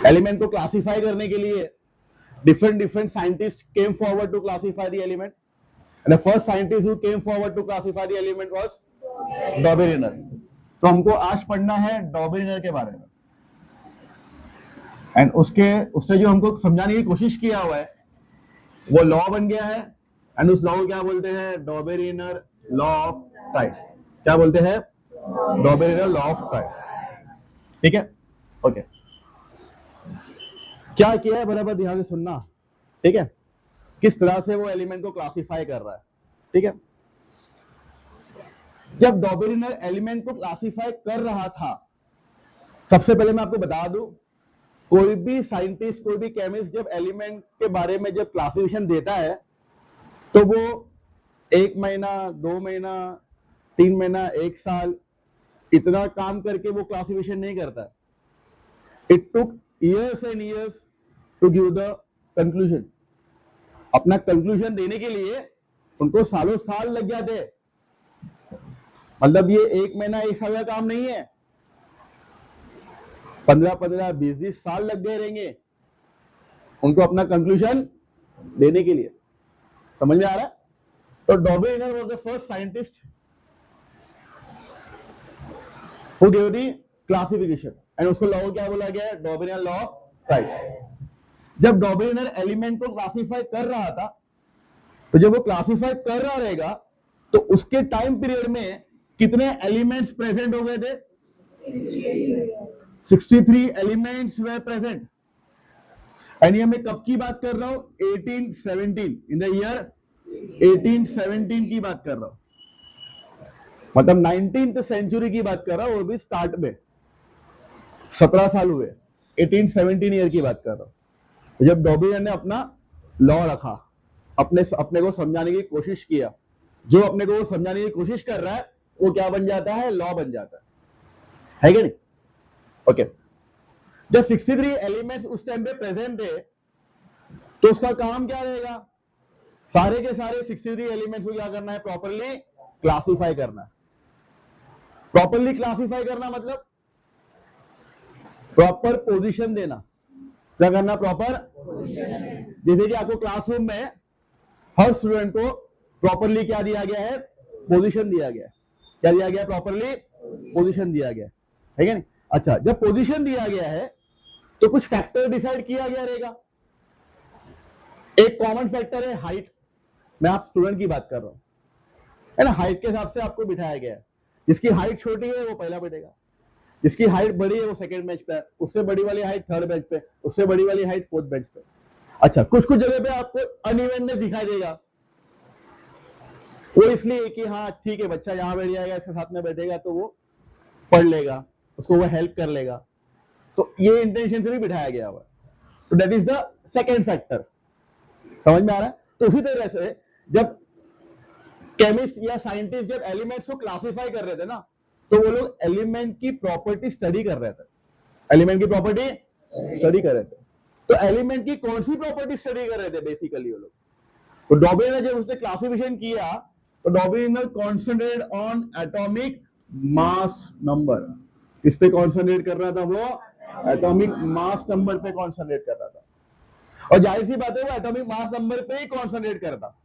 Element को classify करने के लिए different scientists came forward to classify the element, and the first scientist who came forward to classify the element was डॉबेरिनर। तो हमको आज पढ़ना है डॉबेरिनर के बारे में, एंड उसने जो हमको समझाने की कोशिश किया हुआ है वो लॉ बन गया है, एंड उस लॉ को क्या बोलते हैं? डॉबेरिनर लॉ ऑफ टाइड्स। क्या बोलते हैं? डॉबेरिनर लॉ ऑफ टाइड्स। ठीक है, ओके। क्या किया है बराबर ध्यान से सुनना, ठीक है? किस तरह से वो एलिमेंट को क्लासिफाई कर रहा है, ठीक है? जब डॉबेरिनर एलिमेंट को क्लासिफाई कर रहा था, सबसे पहले मैं आपको बता दूं, कोई भी साइंटिस्ट, कोई भी केमिस्ट जब एलिमेंट के बारे में जब क्लासिफिकेशन देता है तो वो 1 महीना, 2 महीना, 3 महीना, 1 साल इतना काम करके वो क्लासिफिकेशन नहीं करता। It took years and years to give the conclusion। अपना कंक्लूजन देने के लिए उनको सालों साल लग जाते। मतलब ये 1 महीना, 1 साल का काम नहीं है, 15-15, 20-20 साल लग गए रहेंगे उनको अपना कंक्लूजन देने के लिए। समझ में आ रहा है? तो Dobereiner was the first scientist who give the classification, and उसको लॉ क्या बोला गया है? Dobereiner law of triads. जब डॉबेरिनर एलिमेंट को क्लासिफाई कर रहा था, तो जब वो क्लासिफाई कर रहा रहेगा तो उसके टाइम पीरियड में कितने एलिमेंट्स प्रेजेंट हो गए थे? 63 एलिमेंट्स वे प्रेजेंट। एंड ये मैं कब की बात कर रहा हूं? 1817, इन द ईयर 1817 की बात कर रहा हूं। मतलब 19th सेंचुरी की बात कर रहा हूं, और भी स्टार्ट में 17 साल हुए। 1817 ईयर की बात कर रहा हूं। जब डॉबेरिनर ने अपना लॉ रखा, अपने को समझाने की कोशिश किया, जो अपने को समझाने की कोशिश कर रहा है वो क्या बन जाता है? लॉ बन जाता है कि नहीं? ओके। जब 63 एलिमेंट्स उस टाइम पे प्रेजेंट थे तो उसका काम क्या रहेगा? सारे के सारे 63 एलिमेंट्स को क्या करना है? प्रॉपरली क्लासिफाई करना है। प्रॉपरली क्लासिफाई करना मतलब प्रॉपर पोजीशन देना। क्या करना? प्रॉपर। जैसे कि आपको क्लासरूम में हर स्टूडेंट को प्रॉपरली क्या दिया गया है? पोजीशन दिया गया है। क्या दिया गया? प्रॉपरली पोजीशन दिया गया है क्या नहीं? अच्छा, जब पोजीशन दिया गया है तो कुछ फैक्टर डिसाइड किया गया रहेगा। एक कॉमन फैक्टर है हाइट। मैं आप स्टूडेंट की बात कर रहा हूं, है ना? हाइट के हिसाब से आपको बिठाया गया है। जिसकी हाइट छोटी है वो पहला बैठेगा, जिसकी हाइट बड़ी है वो सेकंड बेंच पे, उससे बड़ी वाली हाइट थर्ड बेंच पे, उससे बड़ी वाली हाइट फोर्थ बेंच पे। अच्छा, कुछ कुछ जगह पे आपको अनइवननेस दिखाई देगा, वो इसलिए कि हाँ ठीक है, बच्चा यहाँ बैठ जाएगा, इसके साथ में बैठेगा तो वो पढ़ लेगा, उसको वो हेल्प कर लेगा, तो ये इंटेंशन से भी बिठाया गया हुआ। तो that is the second factor. समझ में आ रहा है? तो उसी तरह से जब केमिस्ट या साइंटिस्ट जब एलिमेंट्स को क्लासिफाई कर रहे थे ना, तो वो लोग एलिमेंट की प्रॉपर्टी स्टडी कर रहे थे। एलिमेंट की प्रॉपर्टी स्टडी कर रहे थे। तो एलिमेंट की कौन सी प्रॉपर्टी स्टडी कर रहे थे बेसिकली वो लोग? तो डॉबेरिनर जब उसने क्लासिफिकेशन किया तो Dobereiner concentrated on atomic mass number. किस पे कॉन्सेंट्रेट कर रहा था वो? एटॉमिक मास नंबर पे कॉन्सेंट्रेट कर रहा था। और जाहिर सी बात है वो एटॉमिक मास नंबर पे ही कॉन्सेंट्रेट करता।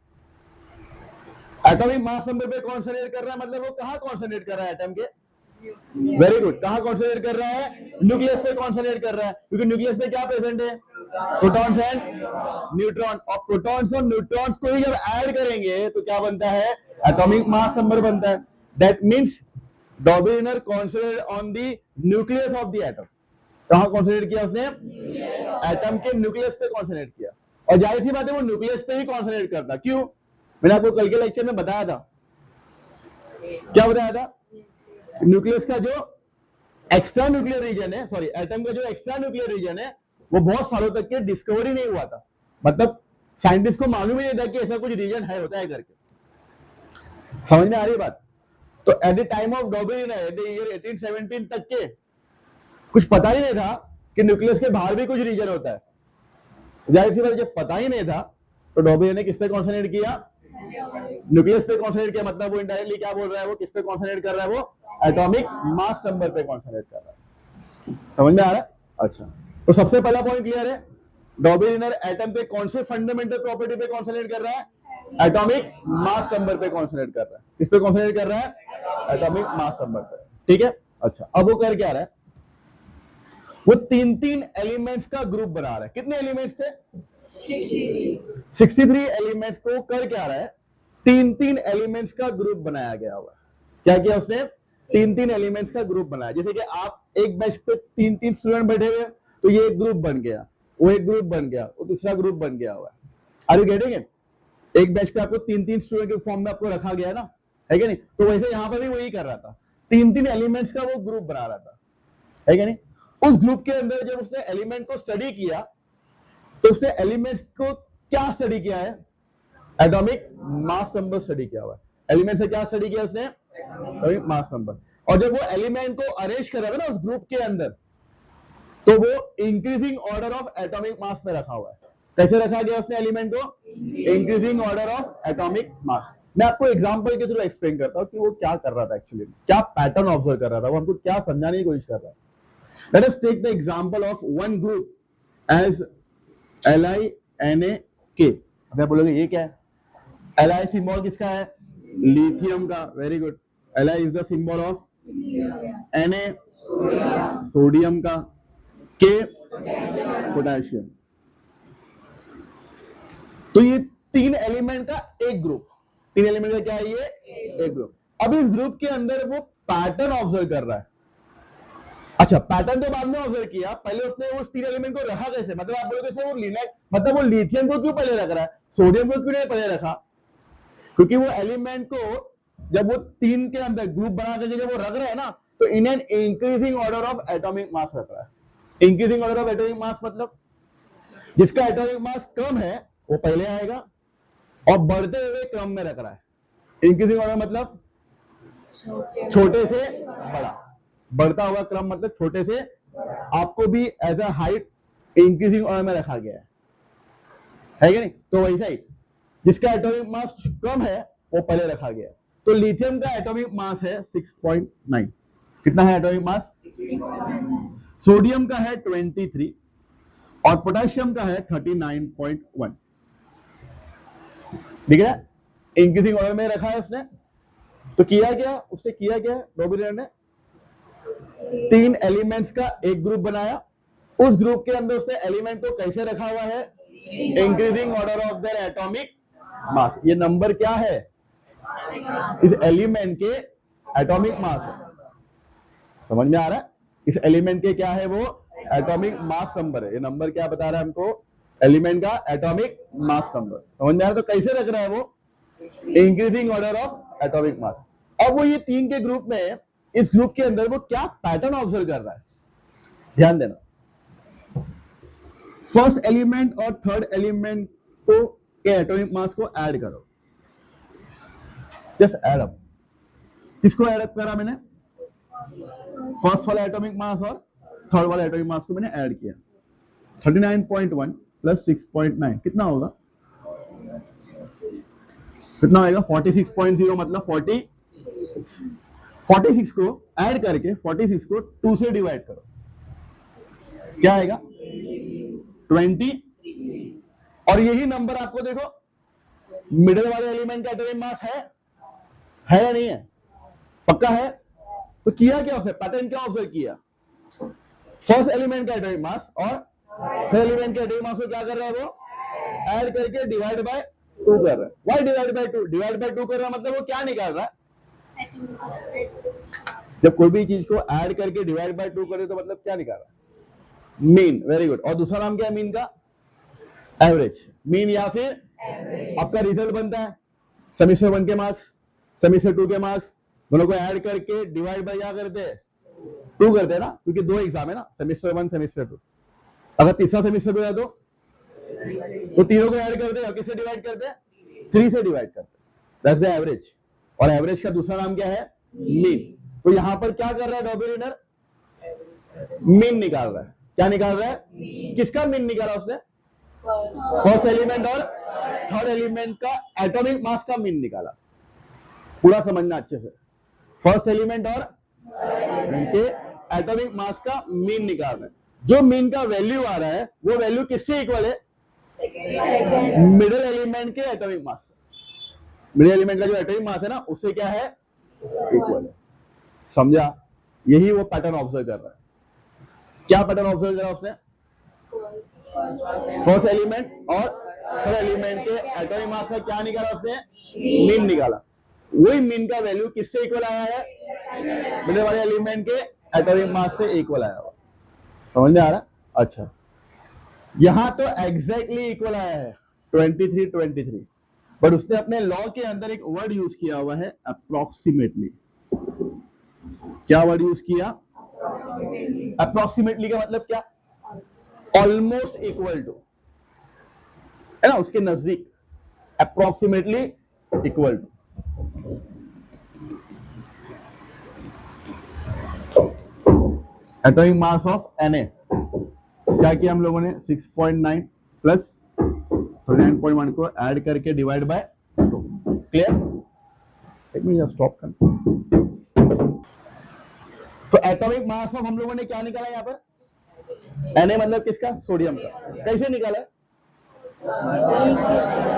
एटॉमिक मास नंबर पे कॉन्सेंट्रेट कर रहा है मतलब वो कहां कॉन्सेंट्रेट कर रहा है? एटम के, वेरी गुड, कहां कॉन्सेंट्रेट कर रहा है? न्यूक्लियस पे कॉन्सेंट्रेट कर रहा है, क्योंकि न्यूक्लियस पे क्या प्रेजेंट है? Protons and neutron. और प्रोटॉन्स और न्यूट्रॉन्स को ही जब ऐड करेंगे तो क्या बनता है? एटॉमिक मास नंबर बनता है। That means Dobereiner concentrated on the nucleus of the atom. कहां कॉन्सेंट्रेट किया उसने? एटम के न्यूक्लियस पे कॉन्सेंट्रेट किया। और जाहिर सी बात है वो न्यूक्लियस पे ही कॉन्सेंट्रेट करता। क्यों? मैंने आपको कल के लेक्चर में बताया था। क्या बताया था? न्यूक्लियस का जो एक्स्ट्रा न्यूक्लियर रीजन है, सॉरी, एटम का जो एक्स्ट्रा न्यूक्लियर रीजन है वो बहुत सालों तक के डिस्कवरी नहीं हुआ था। मतलब साइंटिस्ट को मालूम ही नहीं था कि ऐसा कुछ रीजन है, होता है करके। समझ में आ रही बात? तो at the time of Dobereiner, at the year 1817 तक के कुछ पता ही नहीं था कि न्यूक्लियस के बाहर भी कुछ रीजन होता है। जाहिर सी बात, जब पता ही नहीं था तो डॉबेरिनर ने किस पे कॉन्सेंट्रेट किया? न्यूक्लियस पे कॉन्सेंट्रेट किया। मतलब वो इनडायरेक्टली क्या बोल रहा है? वो किस पे कॉन्सेंट्रेट कर रहा है? वो एटॉमिक मास नंबर पे कॉन्सेंट्रेट कर रहा है। समझ में आ रहा है? अच्छा, तो सबसे पहला पॉइंट क्लियर है, डॉर्बिलिनर एटम पे कौन से फंडामेंटल प्रॉपर्टी पे कॉन्सेंट्रेट कर रहा है? एटॉमिक मास नंबर पे कॉन्सेंट्रेट कर रहा है। किस पे कॉन्सेंट्रेट कर रहा है? एटॉमिक मास नंबर पे। ठीक है, अच्छा अब वो कर क्या रहा है? वो तीन तीन एलिमेंट्स का ग्रुप बना रहा है। कितने एलिमेंट्स थे? 63 एलिमेंट्स को कर क्या रहा है? तीन तीन एलिमेंट्स का ग्रुप बनाया गया हुआ। क्या किया उसने? तीन तीन एलिमेंट्स का ग्रुप बनाया। जैसे कि आप एक बेंच पे तीन तीन स्टूडेंट बैठे हुए, तो ये एक ग्रुप बन गया, वो एक ग्रुप बन गया, वो दूसरा ग्रुप बन गया हुआ। Are you getting it? एक बेंच पे आपको तीन तीन स्टूडेंट के फॉर्म में आपको रखा गया ना, है क्या नहीं? तो वैसे यहां पर भी वही कर रहा था, तीन तीन एलिमेंट्स का वो ग्रुप बना रहा था, है क्या नहीं? उस ग्रुप के अंदर जब उसने एलिमेंट को स्टडी किया, तो उसने एलिमेंट्स को क्या स्टडी किया है? एटॉमिक मास नंबर स्टडी किया हुआ है। एलिमेंट से क्या स्टडी किया उसने? Atomic mass number. और जब वो एलिमेंट को अरेंज कर रहा था ना उस ग्रुप के अंदर, तो वो increasing order of atomic mass में रखा हुआ है। कैसे रखा गया उसने एलिमेंट को? इंक्रीजिंग ऑर्डर ऑफ एटॉमिक मास। मैं आपको एग्जांपल के थ्रू एक्सप्लेन करता हूं कि वो क्या कर रहा था, एक्चुअली क्या पैटर्न ऑब्जर्व कर रहा था, वो हमको क्या समझाने की कोशिश कर रहा है। Let us take the example of one group as LiNaK। अब आप बोलोगे ये क्या है? Li सिंबल किसका है? लिथियम का। Very good. Li is the symbol of Na sodium का, K पोटेशियम। तो ये तीन एलिमेंट का एक ग्रुप, तीन एलिमेंट का क्या है ये? एक ग्रुप। अब इस ग्रुप के अंदर वो पैटर्न ऑब्जर्व कर रहा है। अच्छा, पैटर्न तो बाद में ऑब्जर्व किया, पहले उसने उस तीन एलिमेंट को रखा कैसे? मतलब आप बोलोगे वो लिनेट, मतलब वो लिथियम को क्यों पहले रख रहा है, सोडियम को क्यों नहीं पहले रखा? क्योंकि वो एलिमेंट को जब वो तीन के अंदर ग्रुप बना करके जब वो रख रहा है ना, तो इन an increasing order of atomic मास रख रहा है। इंक्रीजिंग ऑर्डर ऑफ एटॉमिक मास मतलब जिसका एटॉमिक मास कम है वो पहले आएगा, और बढ़ते हुए क्रम में रख रहा है। इंक्रीजिंग ऑर्डर मतलब छोटे से बड़ा, बढ़ता हुआ क्रम मतलब छोटे से। आपको भी as a height increasing order में रखा गया है कि नहीं? तो वैसा ही जिसका एटॉमिक मास कम है वो पहले रखा गया। तो लिथियम का एटॉमिक मास है 6.9। कितना है एटॉमिक मास? सोडियम का है 23 और पोटेशियम का है 39.1। दिख रहा है? इंक्रीजिंग ऑर्डर में रखा है उसने। तो किया क्या उसने? किया क्या डॉर्बिलिनर ने? तीन एलिमेंट्स का एक ग्रुप बनाया। उस ग्रुप के अंदर उसने एलिमेंट को कैसे रखा हुआ है? Increasing order of their atomic mass. ये नंबर क्या है? इस एलिमेंट के एटॉमिक मास है। समझ में आ रहा है? इस एलिमेंट के क्या है? वो एटॉमिक मास नंबर है। ये नंबर क्या बता रहा है हमको? एलिमेंट का एटॉमिक मास नंबर। समझ में आ रहा है? तो कैसे रख रहा है वो? इंक्रीजिंग ऑर्डर ऑफ एटॉमिक मास। अब वो ये तीन के ग्रुप में, इस ग्रुप के अंदर वो क्या पैटर्न ऑब्जर्व कर रहा है? ध्यान देना। फर्स्ट एलिमेंट और थर्ड एलिमेंट को के एटॉमिक मास को ऐड करो। Just add up. किसको ऐड अप करा मैंने? फर्स्ट वाला एटॉमिक मास और थर्ड वाला एटॉमिक मास को मैंने ऐड किया। 39.1 प्लस 6.9 कितना होगा? कितना आएगा? 46.0 मतलब 46 को ऐड करके 46 को 2 से डिवाइड करो, क्या आएगा? 20। और यही नंबर आपको देखो मिडिल वाले एलिमेंट का एटॉमिक मास है या नहीं है? पक्का है। तो किया क्या उसने? पैटर्न क्या ऑब्जर्व किया? फर्स्ट एलिमेंट का एटॉमिक मास और थर्ड एलिमेंट के एटॉमिक मास को क्या कर रहा है? वो ऐड करके डिवाइड बाय 2 कर रहा है। Why divide by 2? Divide by 2 कर रहा है मतलब वो क्या निकाल रहा है? जब कोई भी चीज को ऐड करके डिवाइड बाय 2 करे तो मतलब क्या निकाल रहा है? मीन। Very good. और दूसरा नाम क्या है मीन का? एवरेज। मीन या फिर आपका रिजल्ट बनता है सेमेस्टर 1 के मार्क्स, सेमेस्टर 2 के मार्क्स, दोनों को ऐड करके डिवाइड बाय क्या करते हैं? 2 करते हैं ना, क्योंकि 2 एग्जाम है ना, सेमेस्टर 1 सेमेस्टर 2। अगर तीसरा सेमेस्टर हो जाए तो तीनों को ऐड करते हैं, किससे डिवाइड करते हैं? 3 से डिवाइड करते हैं। That's the average. और एवरेज का दूसरा नाम क्या है? मीन। तो यहां पर क्या कर रहा है डॉर्बिलिनर? मीन निकाल रहा है। क्या निकाल रहा है? किसका मीन निकाला उसने? फर्स्ट एलिमेंट और थर्ड एलिमेंट का एटॉमिक मास का मीन निकाला। पूरा समझना अच्छे से। फर्स्ट एलिमेंट और के एटॉमिक मास का मीन निकाल रहे हैं। जो मीन का वैल्यू आ रहा है वो वैल्यू किससे इक्वल है? मिडिल एलिमेंट के एटॉमिक मास। मिडिल एलिमेंट का जो एटॉमिक मास है ना उससे क्या है? इक्वल है। समझा? यही वो पैटर्न ऑब्जर्व कर रहा है। क्या पैटर्न ऑब्जर्व करा उसने? फर्स्ट एलिमेंट और थर्ड एलिमेंट के एटॉमिक मास का क्या निकाला उसने? मीन निकाला। वही मीन का वैल्यू किससे इक्वल आया है? मिडिल वाले एलिमेंट के एटॉमिक मास से इक्वल आया हुआ। समझ में आ रहा? अच्छा, यहां तो एग्जैक्टली इक्वल आया है 23 बट उसने अपने लॉ के अंदर एक वर्ड यूज किया हुआ है अप्रोक्सीमेटली। क्या वर्ड यूज किया? अप्रोक्सीमेटली का मतलब क्या? ऑलमोस्ट इक्वल टू, है ना, उसके नजदीक, approximately equal to. Atomic mass of Na क्या किया हम लोगों ने? 6.9 प्लस 39.1 को ऐड करके डिवाइड बाय 2। क्लियर? एक मिनट स्टॉप कर। तो एटॉमिक मास ऑफ हम लोगों ने क्या निकाला यहाँ पर? Na मतलब किसका? सोडियम का। कैसे निकाला?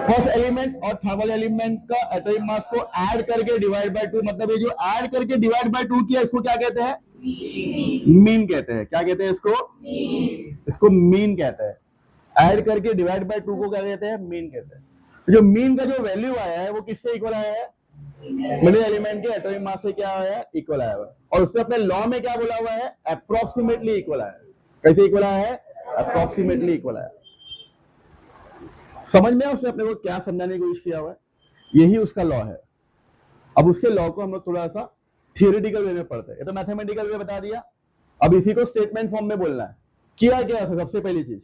फर्स्ट एलिमेंट और थर्ड एलिमेंट का एटॉमिक मास को ऐड करके डिवाइड बाय 2। मतलब ये जो ऐड करके डिवाइड बाय 2 किया इसको क्या कहते हैं? मीन कहते हैं। क्या कहते हैं इसको? इसको मीन कहते हैं। ऐड करके डिवाइड बाय 2 को क्या कहते हैं? मीन कहते हैं। तो जो मीन का जो वैल्यू आया है वो किससे इक्वल आया है? मिडिल एलिमेंट के एटॉमिक मास से क्या आया है? इक्वल आया हुआ। और उसने अपने लॉ में क्या बोला हुआ है? अप्रोक्सीमेटली इक्वल आया है। कैसे इक्वल आया है? अप्रोक्सीमेटली इक्वल आया। समझ में? उसने अपने को क्या समझाने की कोशिश किया हुआ है? यही उसका लॉ है। अब उसके लॉ को हम लोग थोड़ा सा थियोरेटिकल वे में पढ़ते हैं। ये तो मैथमेटिकल वे बता दिया, अब इसी को स्टेटमेंट फॉर्म में बोलना है। किया क्या था? सबसे पहली चीज,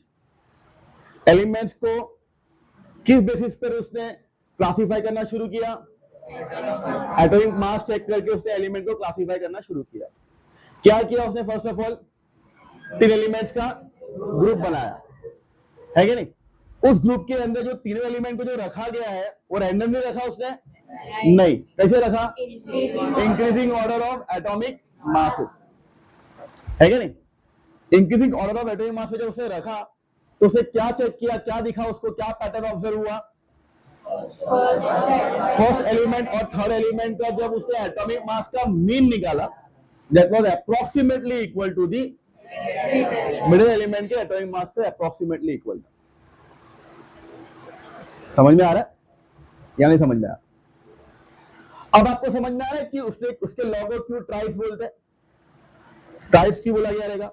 एलिमेंट्स को किस बेसिस पर उसने क्लासिफाई करना शुरू किया? एटॉमिक मास चेक करके उसने एलिमेंट को क्लासिफाई करना शुरू किया। क्या किया उसने? फर्स्ट ऑफ ऑल 3 एलिमेंट्स का ग्रुप बनाया, है कि नहीं? उस ग्रुप के अंदर जो तीनों एलिमेंट को जो रखा गया है वो रैंडमली रखा उसने? नहीं। कैसे रखा? Increasing order of atomic masses, है कि नहीं? Increasing order of atomic mass में जब उसने रखा तो उसने क्या चेक किया? क्या दिखा उसको? क्या पैटर्न ऑब्जर्व हुआ? फर्स्ट एलिमेंट और थर्ड एलिमेंट का जब उसने एटॉमिक मास का मीन निकाला, that was approximately equal to the middle element के एटॉमिक मास से अप्रोक्सीमेटली इक्वल। समझ में आ रहा है या नहीं समझ में आ रहा? अब आपको समझ में आ रहा है कि उसने उसके लॉ को क्यों ट्राइड्स बोलते हैं? ट्राइड्स क्यों बोला गया रहेगा?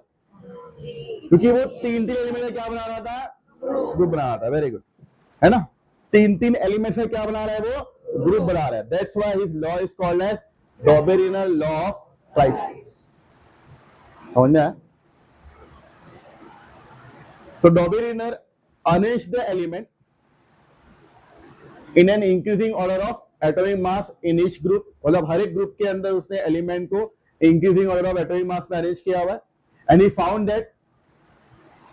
क्योंकि वो 3 एलिमेंट का क्या बना रहा था? ग्रुप बना रहा था। वेरी गुड, है ना? 3 एलिमेंट से क्या बना रहा है? वो ग्रुप बना रहा है। That's why his law is called as Dobereiner law of triads. समझ में आया? तो Dobereiner arrange the element in an increasing order of atomic mass in each group. मतलब हर एक ग्रुप के अंदर उसने एलिमेंट को increasing order of atomic mass में अरेंज किया हुआ है। And he found that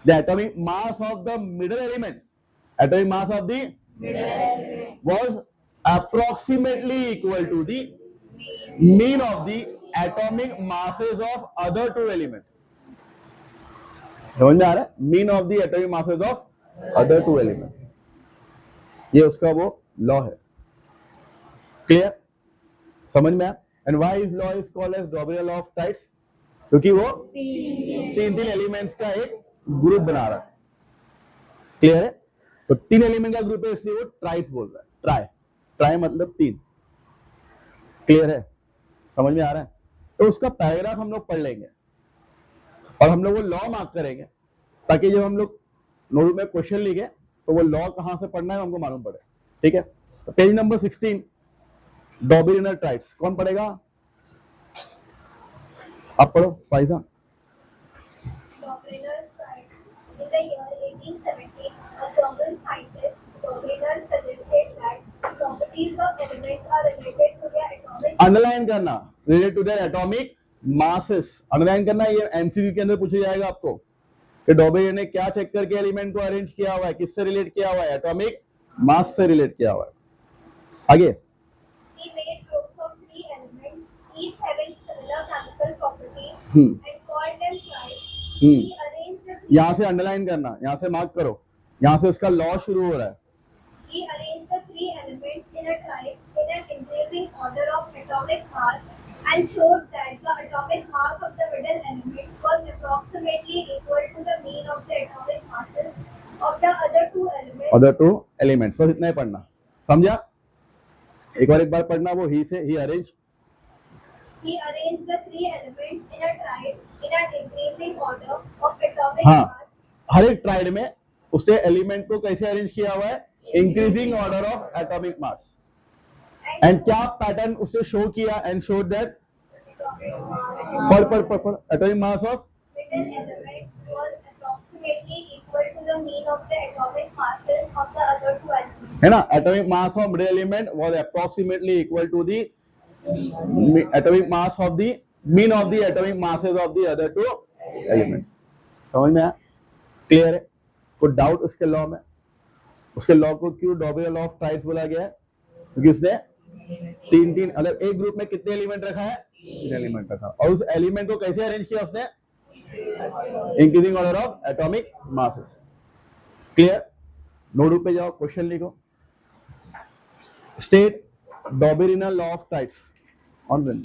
the atomic mass of the middle element, atomic mass of the was approximately equal to the mean of the atomic masses of other 2 elements. समझ में आ रहा है? Mean of the atomic masses of other 2 element, ये उसका वो law है। Clear? समझ में आया? And why is law is called as Dobereiner law of triads? क्योंकि वो 3 एलिमेंट्स का एक ग्रुप बना रहा है। क्लियर है? तो 3 एलिमेंट का ग्रुप है इसलिए वो ट्राइड्स बोल रहा है। ट्राई, ट्राई मतलब 3। क्लियर है? समझ में आ रहा है? तो उसका पैराग्राफ हम लोग पढ़ लेंगे और हम लोग वो लॉ मार्क करेंगे ताकि जब हम लोग नोटबुक में क्वेश्चन लिखे तो वो लॉ कहां से पढ़ना है हमको मालूम पड़े। ठीक है? तो पेज नंबर 16, डॉबेरिनर ट्राइड्स। कौन पढ़ेगा? आप पढ़ो Pfizer. In the year 1870, a German scientist, Dobryner, suggested that properties of elements are related to their atomic. Underline करना, related to their atomic masses. Underline करना, ये एमसीक्यू के अंदर पूछा जाएगा आपको कि डॉबेरिनर ने क्या चेक करके एलिमेंट को अरेंज किया हुआ है, किससे रिलेट किया हुआ है? एटॉमिक मास से रिलेट किया हुआ है। आगे, He made groups of 3 elements, each having similar chemical properties, and called them tribes. He arranged यहाँ से अंडरलाइन करना, यहाँ से मार्क करो, यहाँ से उसका लॉ शुरू हो रहा है. He arranged the three elements in a tribe in an increasing order of atomic mass and showed that the atomic mass of the middle element was approximately equal to the mean of the atomic masses of the other two elements. Other two elements. बस इतना ही पढ़ना, समझा? एक बार पढ़ना वो ही से. He arranged the three elements in a tribe in an increasing order of atomic हाँ, mass. हर एक ट्राइड में उसने एलिमेंट को कैसे अरेंज किया हुआ है? Increasing order of atomic mass. And क्या पैटर्न उसने शो किया? एंड शो दैट पर atomic mass of Middle element was approximately equal to the mean of the atomic masses of the other two elements. है ना, atomic mass of middle element was approximately equal to the atomic mass of the mean of the atomic masses of the other two elements. समझ में आया? Clear है? कोई doubt उसके law में? उसके लॉ को क्यों डॉबेरिया लॉ ऑफ ट्राइड्स बोला गया है? क्योंकि उसने तीन मतलब एक ग्रुप में कितने एलिमेंट रखा है? 3 एलिमेंट रखा. और उस एलिमेंट को कैसे अरेंज किया उसने? Increasing order of atomic masses. Clear? Note पे जाओ, क्वेश्चन लिखो. State Dobereiner law of triads. ऑन रन.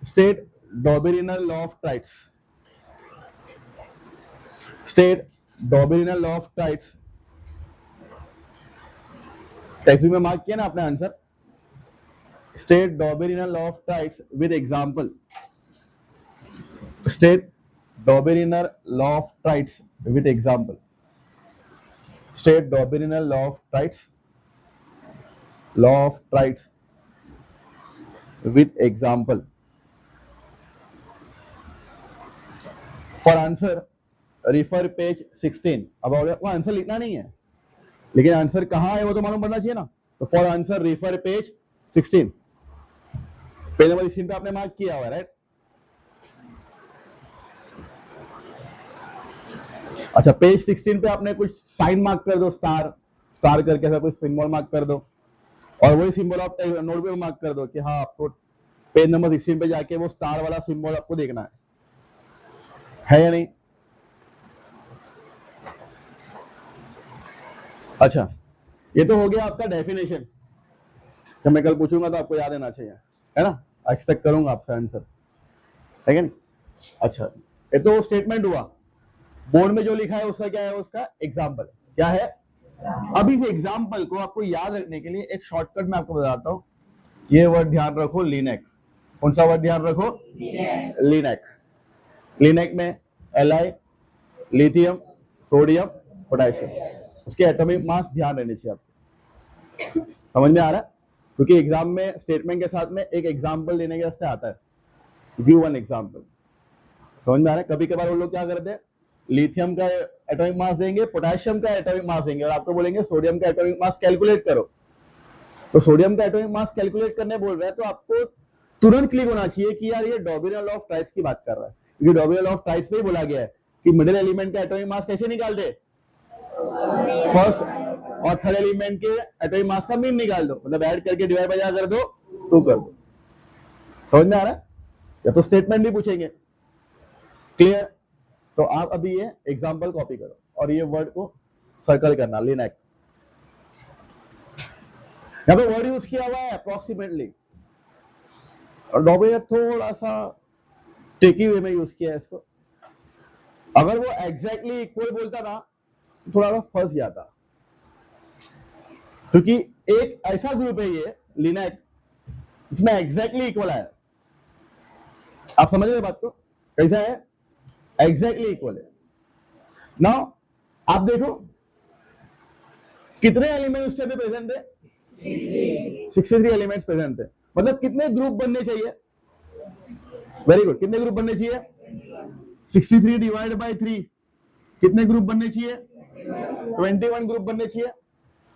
State Dobereiner law of triads. State Dobereiner law of triads. Text में मार्क किया ना आपने answer. State Dobereiner law of triads with example. State Dobereiner law of triads with example. State Dobereiner law of triads. Law of triads with example. For answer refer page 16. अब वो answer लिखना नहीं है, लेकिन answer कहाँ है वो तो मालूम पड़ना चाहिए ना. तो for answer refer page 16. Page number 16 पे आपने मार्क किया हुआ है, राइट? अच्छा, पेज 16 पे आपने कुछ साइन मार्क कर दो, स्टार करके ऐसा कुछ सिंबल मार्क कर दो, और वही सिंबल आप नोट पे मार्क कर दो कि हाँ आपको पेज नंबर 16 पे जाके वो स्टार वाला सिंबल आपको देखना है या नहीं? अच्छा, ये तो हो गया आपका डेफिनेशन. जब मैं कल पूछूंगा तो आपको याद रहना चाहिए, है ना? एक्सपेक्ट करूंगा आपसे आंसर, है क्या नहीं? अच्छा, ये तो स्टेटमेंट हुआ. बोर्ड में जो लिखा है उसका क्या है? उसका एग्जाम्पल क्या है? अभी इस एग्जाम्पल को आपको याद रखने के लिए एक शॉर्टकट मैं आपको बताता हूं. ये वर्ड ध्यान रखो, लिनेक. कौन सा वर्ड ध्यान रखो? लिनेक. लिनेक में Li, लिथियम, सोडियम, पोटेशियम, उसके एटॉमिक मास ध्यान रहने चाहिए आपको. समझ में आ रहा है? क्योंकि एग्जाम में स्टेटमेंट के साथ में एक एग्जाम्पल लेने के वास्ते आता है. Give one example. समझ में आ रहा है? कभी कभार वो लोग क्या करते हैं, लिथियम का एटॉमिक मास देंगे, पोटेशियम का एटॉमिक मास देंगे, और आपको बोलेंगे सोडियम का एटॉमिक मास कैलकुलेट करो. तो सोडियम का एटॉमिक मास कैलकुलेट करने बोल रहा है तो आपको तुरंत क्लिक होना चाहिए कि यार ये डॉबेरिनल लॉ ऑफ ट्राइड्स की बात कर रहा है. क्योंकि डॉबेरिनल लॉ ऑफ ट्राइड्स में ही बोला गया है कि मिडिल एलिमेंट का एटॉमिक मास कैसे निकालते? फर्स्ट और थर्ड एलिमेंट के एटॉमिक मास का मीन निकाल दो, मतलब ऐड करके डिवाइड बाय कर दो, 2 कर दो. समझ में आ रहा है? या तो स्टेटमेंट भी पूछेंगे. क्लियर? तो आप अभी ये एग्जांपल कॉपी करो और ये वर्ड को सर्कल करना, लिनेक. यहाँ पे वर्ड यूज किया हुआ है अप्रोक्सीमेटली, और डॉबेरिनल थोड़ा सा ट्रिकी वे में यूज किया है इसको. अगर वो एग्जैक्टली इक्वल बोलता ना तो थोड़ा सा फंस जाता, क्योंकि एक ऐसा ग्रुप है ये लिनेक, इसमें एग्जैक्टली इक्वल है. आप समझ रहे बात को? कैसा है? एग्जैक्टली इक्वल है. नाउ आप देखो कितने एलिमेंट उस टाइम पे प्रेजेंट है? 63 एलिमेंट्स प्रेजेंट थे. मतलब कितने ग्रुप बनने चाहिए? Very good. कितने ग्रुप बनने चाहिए? 63 डिवाइड बाय 3 कितने ग्रुप बनने चाहिए? 21 ग्रुप बनने चाहिए,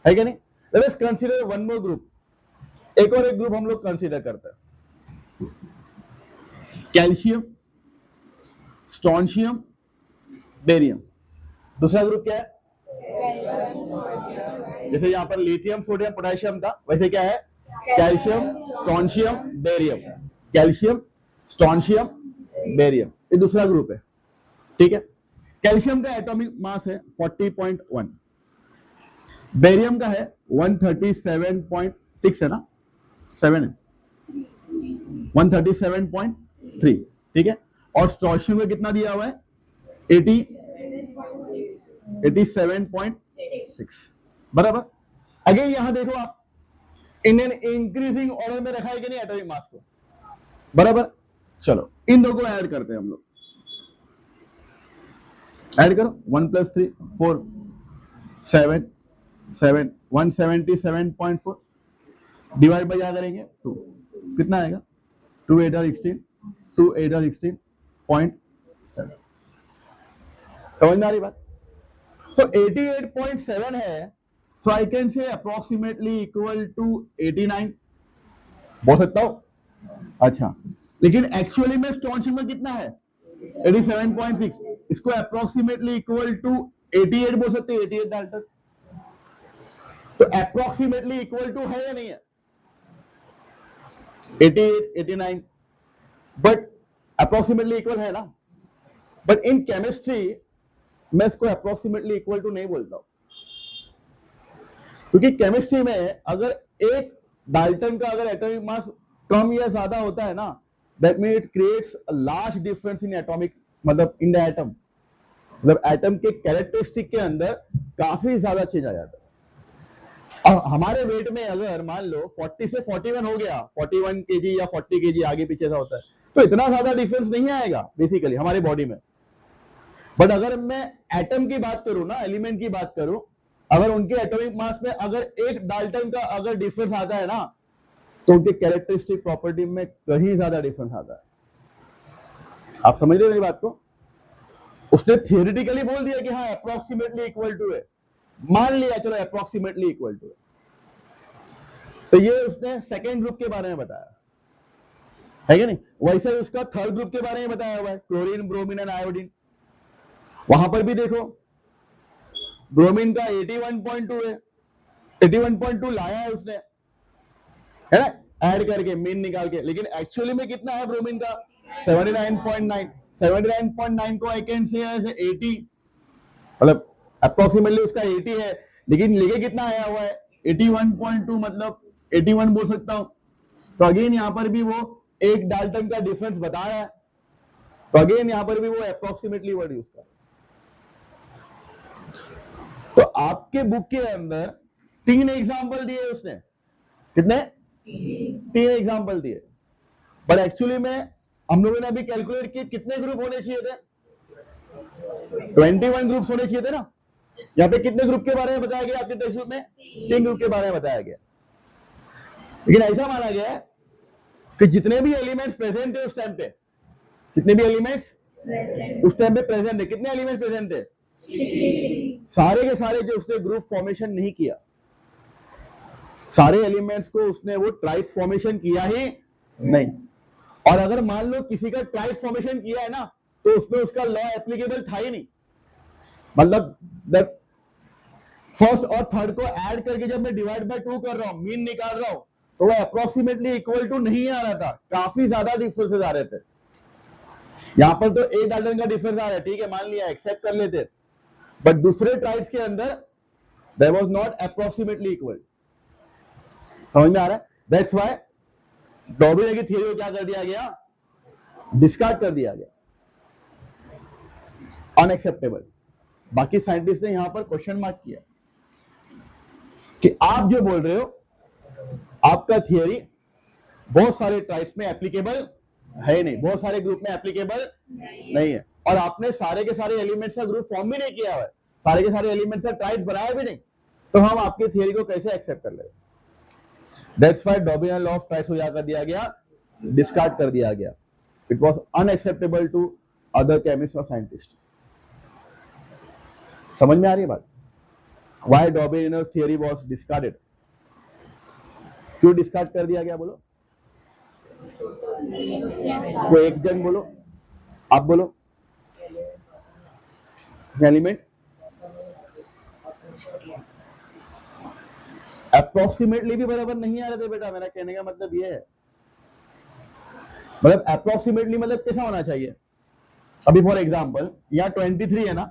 है क्या नहीं? Let us consider one more group. एक और एक ग्रुप हम लोग कंसीडर करते हैं. Calcium, strontium, barium. दूसरा ग्रुप क्या है? जैसे यहां पर लिथियम, सोडियम, पोटेशियम था, वैसे क्या है? Calcium, strontium, barium. Calcium, strontium, barium, ये दूसरा ग्रुप है. ठीक है? कैल्शियम का एटॉमिक मास है 40.1, बेरियम का है 137.6 है ना, 7 है, 137.3, ठीक है। और स्ट्रोशियम का कितना दिया हुआ है 87.6, बराबर। अगेन यहां देखो आप, इंडियन इंक्रीजिंग ऑर्डर में रखा है कि नहीं एटॉमिक मास को, बराबर। चलो इन दो को ऐड करते हैं हम लोग, ऐड करो 1 + 3 4 7 7 177.4 डिवाइड बाय क्या करेंगे 2, कितना आएगा 2 8 16 2 8 16.7, समझ में आ रही बात। सो 88.7 है, so I can say approximately equal to 89 बोल सकता हूं। अच्छा, लेकिन एक्चुअली में स्टोनशिप में कितना है 87.6, इसको अप्रोक्सीमेटली इक्वल टू 88 बोल सकते हैं, 88 डाल्टन। तो अप्रोक्सीमेटली इक्वल टू है या नहीं है 88 89, बट अप्रोक्सीमेटली इक्वल है ना। बट इन केमिस्ट्री मैं इसको अप्रोक्सीमेटली इक्वल टू नहीं बोलता हूं, क्योंकि केमिस्ट्री में अगर एक डाल्टन का अगर एटॉमिक मास कम या ज्यादा होता है ना, that mean it creates a large difference in atomic, मतलब इन द एटम, मतलब एटम के कैरेक्टरिस्टिक के अंदर काफी ज्यादा चेंज आ जाता है। अब हमारे वेट में अगर मान लो 40 से 41 हो गया, 41 केजी या 40 केजी आगे पीछे सा होता है, तो इतना ज्यादा डिफरेंस नहीं आएगा बेसिकली हमारे बॉडी में। बट अगर मैं एटम की बात करूं ना, एलिमेंट की बात करूं, अगर उनके एटॉमिक मास में अगर एक डाल्टन का अगर डिफरेंस आता है ना, तो उनके कैरेक्टरिस्टिक प्रॉपर्टी में कहीं ज्यादा डिफरेंस आता है। आप समझ रहे हो मेरी बात को। उसने थियोरेटिकली बोल दिया कि हाँ अप्रोक्सीमेटली इक्वल टू है, मान लिया चलो अप्रोक्सीमेटली इक्वल टू है, तो ये उसने सेकेंड ग्रुप के बारे में बताया है कि नहीं। वैसे उसका थर्ड ग्रुप के बारे में बताया हुआ है, क्लोरीन ब्रोमीन एंड आयोडीन। वहां पर भी देखो ब्रोमीन का 81.2 है, 81.2 लाया है उसने, है ना, ऐड करके मीन निकाल के, लेकिन एक्चुअली में कितना है ब्रोमीन का 79.9, 79.9 को आई कैन से एज 80, मतलब अप्रोक्सीमेटली उसका 80 है, लेकिन लेके कितना आया हुआ है 81.2, मतलब 81 बोल सकता हूं। तो अगेन यहां पर भी वो एक डाल्टन का डिफरेंस बता रहा है, तो अगेन यहां पर भी वो अप्रोक्सीमेटली वर्ड यूज कर। तो आपके बुक के अंदर 3 एग्जाम्पल दिए उसने, कितने 3 एग्जाम्पल दिए, बट एक्चुअली में हम लोगों ने अभी कैलकुलेट किए कितने ग्रुप होने चाहिए थे, 21 ग्रुप्स होने चाहिए थे ना। यहाँ पे कितने ग्रुप के बारे में बताया गया आपके टेक्स्ट बुक में, 3 ग्रुप के बारे में बताया गया। लेकिन ऐसा माना गया है कि जितने भी एलिमेंट्स प्रेजेंट थे उस टाइम पे, जितने भी एलिमेंट्स उस टाइम पे प्रेजेंट थे, कितने एलिमेंट्स प्रेजेंट थे, सारे के सारे जो उसने ग्रुप फॉर्मेशन नहीं किया, सारे एलिमेंट्स को उसने वो ट्राइड्स फॉर्मेशन किया ही नहीं। और अगर मान लो किसी का ट्राइड्स फॉर्मेशन किया है ना, तो उसमें उसका लॉ एप्लीकेबल था ही नहीं, मतलब फर्स्ट और थर्ड को ऐड करके जब मैं डिवाइड बाय 2 कर रहा हूं, मीन निकाल रहा हूं, तो वो अप्रोक्सीमेटली इक्वल टू नहीं आ रहा था, काफी ज्यादा डिफरेंसेस आ रहे थे। यहां पर तो एक डाल्टन का डिफरेंस आ रहा है, ठीक है मान लिया, एक्सेप्ट कर लेते, बट दूसरे ट्राइड्स के अंदर there was not approximately equal. समझ में आ रहा है। दैट्स व्हाई डॉबिन की थ्योरी को क्या कर दिया गया, डिस्कार्ड कर दिया गया, अनएक्सेप्टेबल। बाकी साइंटिस्ट ने यहां पर क्वेश्चन मार्क किया कि आप जो बोल रहे हो आपका थियरी बहुत सारे ट्राइब्स में एप्लीकेबल है नहीं, बहुत सारे ग्रुप में एप्लीकेबल नहीं है, और आपने सारे के सारे एलिमेंट्स का ग्रुप फॉर्म भी नहीं किया हुआ है, सारे के सारे एलिमेंट्स का ट्राइब्स बनाया भी नहीं, तो हम आपकी थियरी को कैसे एक्सेप्ट कर लेंगे। That's why Dobereiner law of triads को क्या कर दिया गया, डिस्कार्ड कर दिया गया। It was unacceptable to other chemist और साइंटिस्ट। समझ में आ रही है बात, why Dobereiner theory was discarded, क्यों डिस्कार्ड कर दिया गया, बोलो कोई एक जन बोलो, आप बोलो। एलिमेंट अप्रोक्सीमेटली भी बराबर नहीं आ रहे थे बेटा, मेरा कहने का मतलब ये है, मतलब अप्रोक्सीमेटली मतलब कैसा होना चाहिए, अभी फॉर एग्जांपल यहाँ 23 है ना,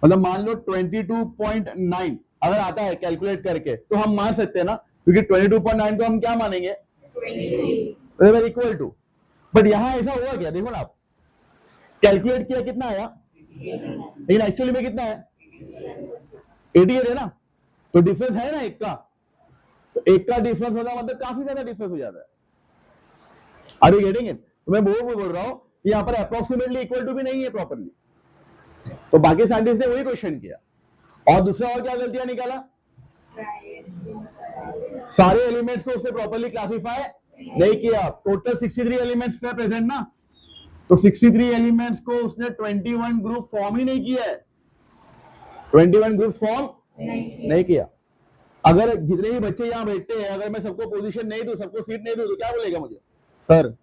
मतलब मान लो 22.9 अगर आता है कैलकुलेट करके तो हम मान सकते हैं ना, क्योंकि 22.9 को हम क्या मानेंगे, इक्वल टू। बट यहाँ ऐसा हुआ क्या, देखो ना आप, कैलकुलेट किया कितना आया, लेकिन एक्चुअली में कितना है, 88 है ना, तो डिफरेंस है ना एक का, तो एक का डिफरेंस होता मतलब काफी ज्यादा डिफरेंस हो जाता है। Are you getting it? तो मैं वो बोल रहा हूं यहाँ पर अप्रोक्सीमेटली इक्वल टू भी नहीं है प्रॉपरली, तो बाकी साइंटिस्ट ने वही क्वेश्चन किया। और दूसरा और क्या गलतियां निकाला, सारे एलिमेंट्स को उसने प्रॉपरली क्लासिफाई नहीं किया। टोटल 63 एलिमेंट्स थे प्रेजेंट ना, तो 63 एलिमेंट्स को उसने 21 ग्रुप फॉर्म ही नहीं किया है, 21 ग्रुप फॉर्म नहीं किया। अगर जितने भी बच्चे यहाँ बैठते हैं, अगर मैं सबको पोजीशन नहीं दूं, सबको सीट नहीं दूं, तो क्या बोलेगा मुझे, सर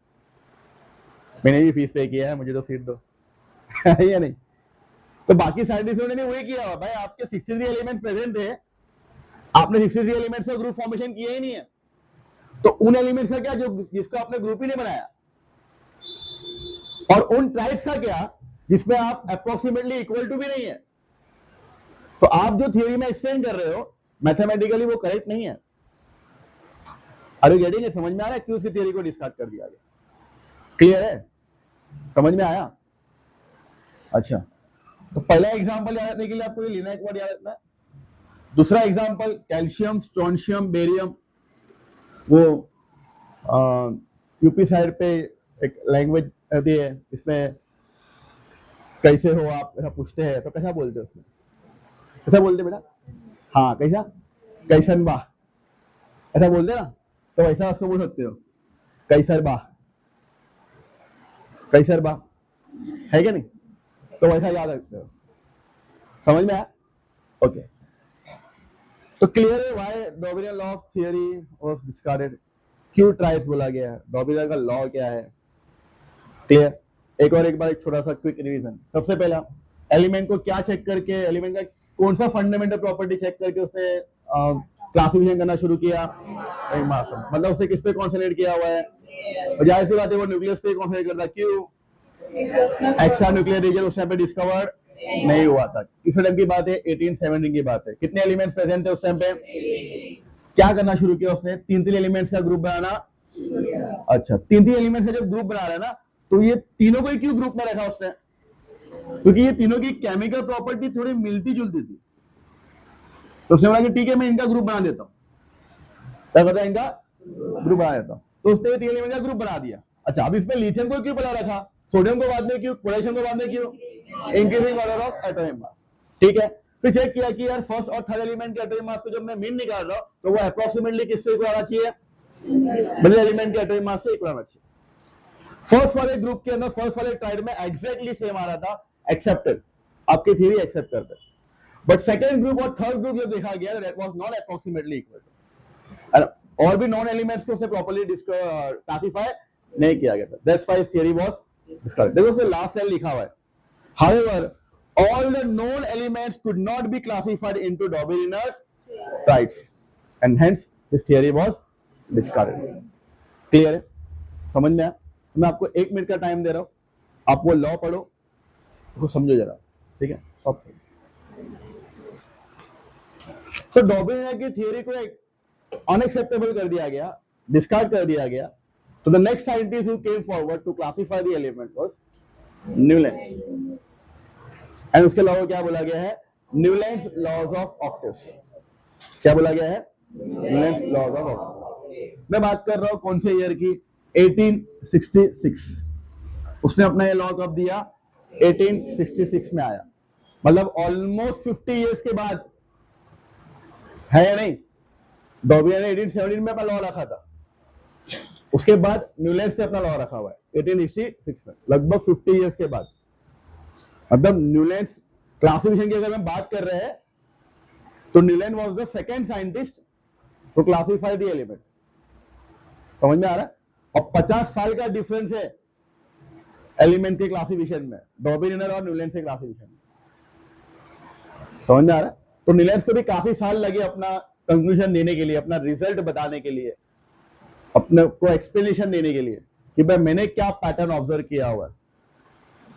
मैंने भी फीस पे किया है, मुझे तो सीट दो है या नहीं? तो बाकी साइंटिस्टों ने वही किया भाई, आपके 63 एलिमेंट्स प्रेजेंट थे, आपने 63 एलिमेंट्स का ग्रुप फॉर्मेशन किया ही नहीं है, तो उन एलिमेंट्स का क्या जो जिसको आपने ग्रुप ही नहीं बनाया, और उन ट्राइब्स का क्या जिसमें आप अप्रोक्सीमेटली इक्वल टू भी नहीं है। तो आप जो थियरी में एक्सप्लेन कर रहे हो मैथमेटिकली वो करेक्ट नहीं है। अरे गेटिंग इट? समझ में आ रहा है क्यों उसकी थियरी को डिस्कार्ड कर दिया गया? क्लियर है? समझ में आया? अच्छा, तो पहला एग्जांपल याद रखने के लिए आपको ये लेना, एक वर्ड याद रखना है। दूसरा एग्जांपल कैल्शियम, स्ट्रोंशियम, बेरियम, वो यूपी साइड पे एक लैंग्वेज होती है, इसमें कैसे हो आप ऐसा पूछते हैं तो कैसा बोलते हैं, उसमें कैसा बोलते बेटा, हाँ कैसा, कैसन बा, ऐसा बोलते ना, तो वैसा उसको बोल सकते हो कैसर बा, कैसर बा है क्या नहीं, तो वैसा याद रखते हो। समझ में आया? ओके, तो क्लियर है why Dobereiner law of theory was discarded, क्यों ट्राइब्स बोला गया है, डॉबिनियर का लॉ क्या है। क्लियर? एक बार एक छोटा सा क्विक रिवीजन। सबसे पहला एलिमेंट को क्या चेक करके, एलिमेंट का कौन सा फंडामेंटल प्रॉपर्टी चेक करके उसने क्लासिफिकेशन करना शुरू किया, मास, मतलब उसने किस पे कॉन्सेंट्रेट किया हुआ है, और जाहिर सी बात है वो न्यूक्लियस पे कॉन्सेंट्रेट करता, क्यों, एक्स्ट्रा न्यूक्लियर रीजन उस टाइम पे डिस्कवर्ड नहीं हुआ था। किस टाइम की बात है, 1817 की बात है। कितने एलिमेंट्स प्रेजेंट थे उस टाइम पे, क्या करना शुरू किया उसने, 3 एलिमेंट्स का ग्रुप बनाना। अच्छा, 3 एलिमेंट्स का जब ग्रुप बना रहा है ना, तो ये तीनों को क्यों ग्रुप में रखा उसने, क्योंकि ये तीनों की केमिकल प्रॉपर्टी थोड़ी मिलती जुलती थी, तो उसने बोला कि ठीक है मैं इनका ग्रुप बना देता हूँ, क्या कहता है, इनका ग्रुप बना देता हूँ, तो उसने 3 एलिमेंट का ग्रुप बना दिया। अच्छा, अब इसमें लिथियम को क्यों बना रखा, सोडियम को बाद में क्यों, पोटेशियम को बाद में क्यों, इंक्रीजिंग ऑर्डर ऑफ एटॉमिक मास। ठीक है, फिर चेक किया कि यार फर्स्ट और थर्ड एलिमेंट के एटॉमिक मास को जब मैं मीन निकाल रहा हूँ तो वो अप्रोक्सीमेटली किससे इक्वल आना चाहिए, मिडिल एलिमेंट के एटॉमिक मास से इक्वल आना चाहिए। फर्स्ट वाले ग्रुप के अंदर, फर्स्ट वाले ट्राइड में एग्जैक्टली सेम आ रहा था, एक्सेप्टेड, आपकी थ्योरी एक्सेप्ट करते। बट सेकंड ग्रुप और थर्ड ग्रुप जो देखा गया that was not approximately equal, और भी नॉन एलिमेंट्स को उसने प्रॉपर्ली क्लासिफाई नहीं किया गया था, that's why theory was discarded. देखो उसमें लास्ट लाइन लिखा हुआ है, however all the known elements could not be classified into Doberan's types and hence this theory was discarded. Clear है? समझ में आया? मैं आपको 1 मिनट का टाइम दे रहा हूं, आप वो लॉ पढ़ो, उसको समझो जरा, ठीक है? तो डॉबेरिन की थियरी को एक अनएक्सेप्टेबल कर दिया गया, डिस्कार्ड कर दिया गया। तो the next scientist who came forward to classify the element was Newlands, and उसके अलावा क्या बोला गया है, न्यूलैंड्स लॉज ऑफ ऑक्टेव्स। क्या बोला गया है, न्यूलैंड्स लॉज ऑफ ऑक्टेव्स। मैं बात कर रहा हूं कौन से ईयर की, 1866। उसने अपना ये लॉ कब दिया, 1866 में आया, मतलब ऑलमोस्ट 50 इयर्स के बाद, है या नहीं। डॉबियर ने 1817 में अपना लॉ रखा था, उसके बाद न्यूलैंड्स ने अपना लॉ रखा हुआ है 1866 में, लगभग 50 इयर्स के बाद। मतलब न्यूलैंड्स क्लासिफिकेशन की अगर हम बात कर रहे हैं तो Newland was the second scientist to classify the element. समझ में आ रहा है? और 50 साल का डिफरेंस है एलिमेंट के क्लासिफिकेशन में, डॉबियर और न्यूलैंड के क्लासिफिकेशन में। समझ में आ रहा है? तो न्यूलैंड को भी काफी साल लगे अपना कंक्लूजन देने के लिए, अपना रिजल्ट बताने के लिए, अपने को एक्सप्लेनेशन देने के लिए कि भाई मैंने क्या पैटर्न ऑब्जर्व किया हुआ है।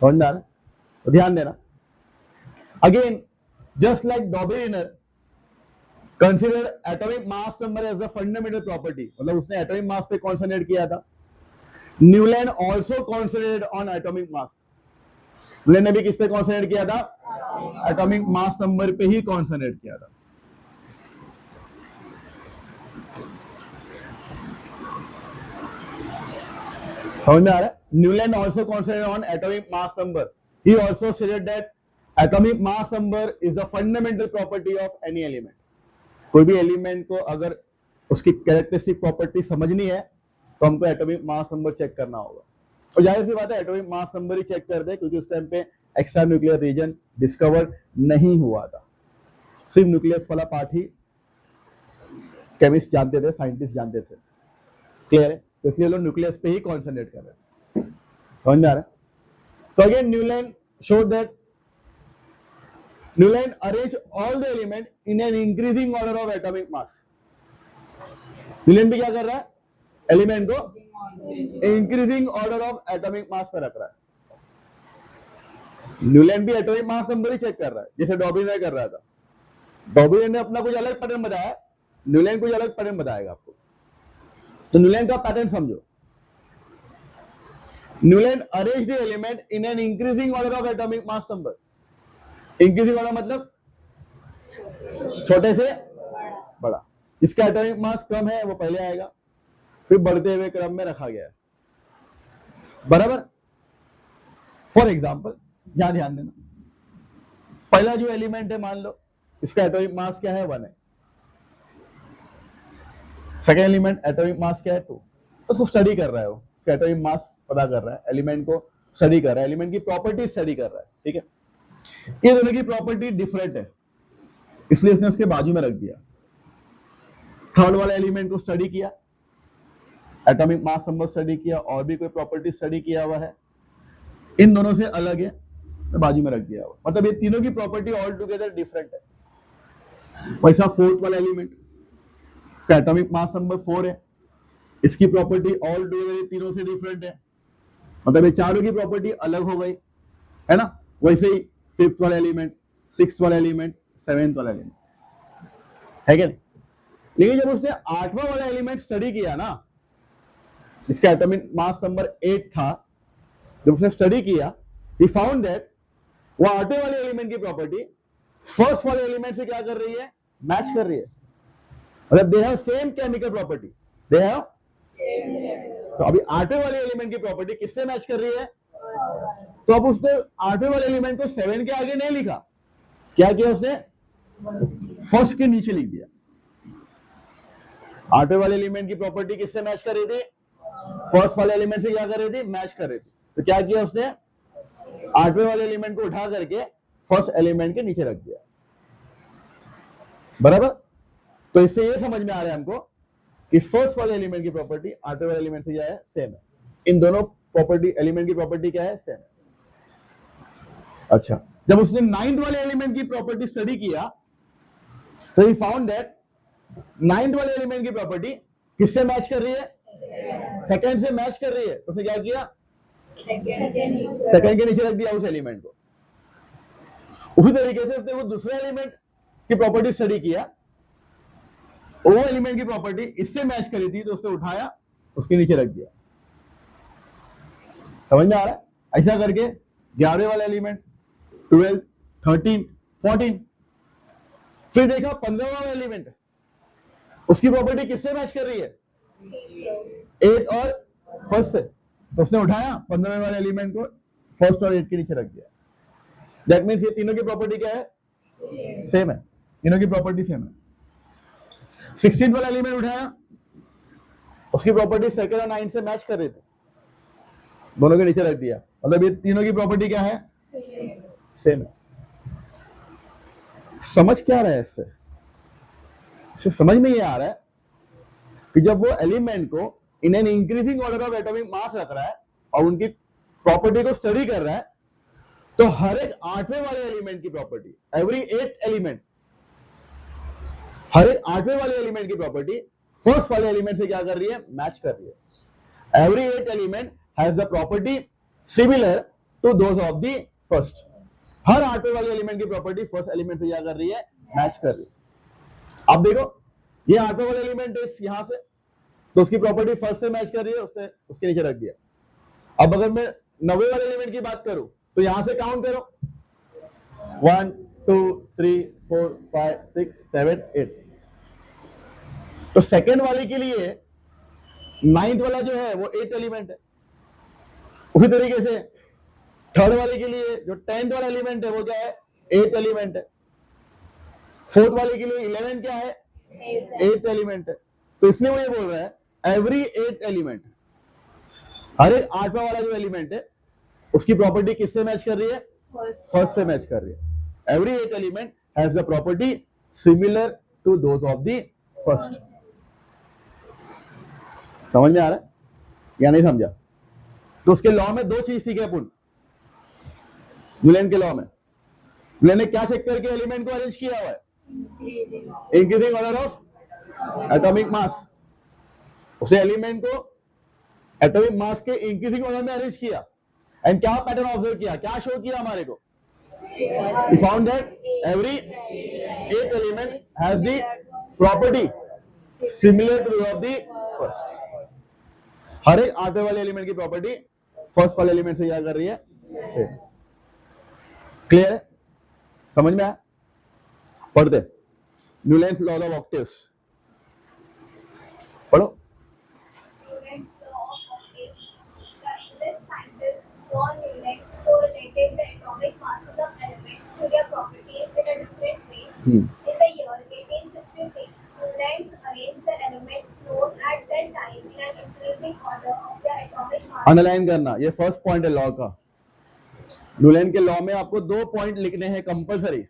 समझ में आ रहा है? तो ध्यान देना। Again just like Dobereiner consider atomic mass number as a fundamental property, मतलब उसने एटॉमिक मास पे कॉन्सेंट्रेट किया था। Newlands also concentrated on atomic mass, Newlands ने भी किस पे कॉन्सेंट्रेट किया था? एटॉमिक मास नंबर पे ही कॉन्सेंट्रेट किया था। समझ में आ रहा है? Newland also concentrated on atomic mass number, he also stated that atomic mass number is the fundamental property of any element. कोई भी एलिमेंट को अगर उसकी कैरेक्टरिस्टिक प्रॉपर्टी समझनी है तो हमको एटॉमिक मास नंबर चेक करना होगा, और जाहिर सी बात है एटॉमिक मास नंबर ही चेक कर दे, क्योंकि उस टाइम पे एक्स्ट्रा न्यूक्लियर रीजन डिस्कवर नहीं हुआ था, सिर्फ न्यूक्लियस वाला पार्ट ही केमिस्ट जानते थे, साइंटिस्ट जानते थे। क्लियर है? तो इसलिए लोग न्यूक्लियस पे ही कॉन्सेंट्रेट कर रहे हैं। समझ में आ रहा है? तो again Newland showed that Newland arranged all the element in an increasing order of atomic mass. Newland भी क्या कर रहा है? एलिमेंट को increasing order of atomic mass पर रख रहा है। न्यूलैंड भी एटॉमिक मास नंबर ही चेक कर रहा है, जैसे डॉबरिनर कर रहा था। डॉबरिनर ने अपना कुछ अलग पैटर्न बताया, न्यूलैंड कुछ अलग पैटर्न बताएगा आपको। तो न्यूलैंड का पैटर्न समझो। Newland arrange the element in an increasing order of atomic mass number. Increasing order मतलब छोटे से बड़ा, जिसका एटॉमिक मास कम है वो पहले आएगा, फिर बढ़ते हुए क्रम में रखा गया है। बराबर? फॉर एग्जाम्पल यहां ध्यान देना, पहला जो एलिमेंट है मान लो इसका एटॉमिक मास क्या है? 1 है। सेकेंड एलिमेंट एटॉमिक मास क्या है? 2। उसको स्टडी कर रहा है, वो एटॉमिक मास पता कर रहा है, एलिमेंट को स्टडी कर रहा है, एलिमेंट की प्रॉपर्टी स्टडी कर रहा है। ठीक है, ये दोनों की प्रॉपर्टी डिफरेंट है, इसलिए उसने उसके बाजू में रख दिया। थर्ड वाले एलिमेंट को स्टडी किया, एटॉमिक मास नंबर स्टडी किया, और भी कोई प्रॉपर्टी स्टडी किया हुआ है, इन दोनों से अलग है, तो बाजू में रख दिया हुआ। मतलब ये तीनों की प्रॉपर्टी ऑल टुगेदर डिफरेंट है। वैसा फोर्थ वाला एलिमेंट का एटॉमिक मास नंबर 4 है, इसकी प्रॉपर्टी ऑल टुगेदर तीनों से डिफरेंट है, मतलब ये चारों की प्रॉपर्टी अलग हो गई है ना। वैसे ही फिफ्थ वाला एलिमेंट, सिक्स्थ वाला एलिमेंट, सेवेंथ वाला एलिमेंट है क्या नहीं? लेकिन जब उसने 8वां वाला एलिमेंट स्टडी किया ना, इसका एटॉमिक मास नंबर 8 था, जब उसने स्टडी किया he found that वो 8वें वाले एलिमेंट की प्रॉपर्टी फर्स्ट वाले एलिमेंट से क्या कर रही है? मैच कर रही है। मतलब they have same chemical property, they have. तो अभी 8वें वाले एलिमेंट की प्रॉपर्टी किससे मैच कर रही है? तो अब उसने 8वें वाले एलिमेंट को 7 के आगे नहीं लिखा, क्या किया उसने? फर्स्ट के नीचे लिख दिया। 8वें वाले एलिमेंट की प्रॉपर्टी किससे मैच कर रही थी? फर्स्ट वाले एलिमेंट से क्या कर रही थी? मैच कर रही थी। तो क्या किया उसने? 8वें वाले एलिमेंट को उठा करके फर्स्ट एलिमेंट के नीचे रख दिया। बराबर? तो इससे ये समझ में आ रहा है हमको कि फर्स्ट वाले एलिमेंट की प्रॉपर्टी 8वें वाले एलिमेंट से क्या है? सेम है। इन दोनों प्रॉपर्टी एलिमेंट की प्रॉपर्टी क्या है? सेम है। अच्छा, जब उसने 9th वाले एलिमेंट की प्रॉपर्टी स्टडी किया तो ही फाउंड दैट 9th वाले एलिमेंट की प्रॉपर्टी किससे मैच कर रही है? सेकंड से मैच कर रही है। तो उसने क्या किया? सेकंड के नीचे रख दिया उस एलिमेंट को। उसी तरीके से उसने वो दूसरे एलिमेंट की प्रॉपर्टी स्टडी किया, वो एलिमेंट की प्रॉपर्टी इससे मैच करी थी, तो उसने उठाया, उसके नीचे रख दिया। समझ में आ रहा है? ऐसा करके 11वें वाला एलिमेंट, 12, 13, 14, फिर देखा 15वां वाला एलिमेंट, उसकी प्रॉपर्टी किससे मैच कर रही है? 8 और फर्स्ट से। तो उसने उठाया 15वें वाले एलिमेंट को, फर्स्ट और 8 के नीचे रख दिया। दैट मीन्स ये तीनों की प्रॉपर्टी क्या है? सेम है। तीनों की प्रॉपर्टी सेम है। 16th वाला एलिमेंट उठाया, उसकी प्रॉपर्टी सेकंड और 9 से मैच कर रही थी, दोनों के नीचे रख दिया। मतलब ये तीनों की प्रॉपर्टी क्या है? सेम है। समझ क्या आ रहा है इससे? समझ में ये आ रहा है कि जब वो एलिमेंट को इन an increasing order of atomic मास रख रहा है और उनकी प्रॉपर्टी को स्टडी कर रहा है, तो हर एक 8वें वाले एलिमेंट की प्रॉपर्टी, एवरी 8 एलिमेंट, हर एक 8वें वाले एलिमेंट की प्रॉपर्टी फर्स्ट वाले एलिमेंट से क्या कर रही है? मैच कर रही है। Every 8 element has the property similar to those of the first. हर आठवें वाले एलिमेंट की प्रॉपर्टी फर्स्ट एलिमेंट से क्या कर रही है, मैच कर रही है। अब देखो ये आठवें वाला एलिमेंट है यहां से, तो उसकी प्रॉपर्टी फर्स्ट से मैच कर रही है, उसके नीचे रख दिया। अब अगर मैं 90 वाले एलिमेंट की बात करूं तो यहां से काउंट करो 1 2 3 4 5 6 7 8। तो सेकेंड वाले के लिए 9th वाला जो है वो 8 एलिमेंट है। उसी तरीके से थर्ड वाले के लिए जो 10th वाला एलिमेंट है वो क्या है, 8 एलिमेंट है। फोर्थ वाले के लिए 11 क्या है, 8 एलिमेंट है। तो इसलिए वो ये बोल रहा है एवरी 8 एलिमेंट, हर एक आठवां वाला जो एलिमेंट है उसकी प्रॉपर्टी किससे मैच कर रही है, फर्स्ट से मैच कर रही है। Every 8 element has the property similar to those of the first. समझ में आ रहा है या नहीं समझा? तो उसके लॉ में दो चीज सीखे अपन। न्यूलैंड के लॉ में न्यूलैंड ने क्या चेक करके एलिमेंट को अरेंज किया हुआ है, इंक्रीजिंग ऑर्डर ऑफ एटॉमिक मास। उसने एलिमेंट को एटॉमिक मास के इंक्रीजिंग ऑर्डर में अरेंज किया एंड क्या पैटर्न ऑब्जर्व किया, क्या शो किया हमारे को, we found that every 8 element has the property similar to of the first। हर एक आठवें वाले एलिमेंट की प्रॉपर्टी फर्स्ट वाले एलिमेंट से क्या कर रही है, क्लियर है, समझ में आया? पढ़ते न्यूलैंड्स लॉ ऑफ ऑक्टेव्स पढ़ो। Newton's law of octaves. The English scientist John Newton correlated the atomic masses of elements to their properties in a different way. In the year 1866, Newton arranged the elements known at that time in an increasing order of their atomic mass. Underline करना, ये first point है law का। Newland के law में आपको 2 point लिखने हैं compulsory.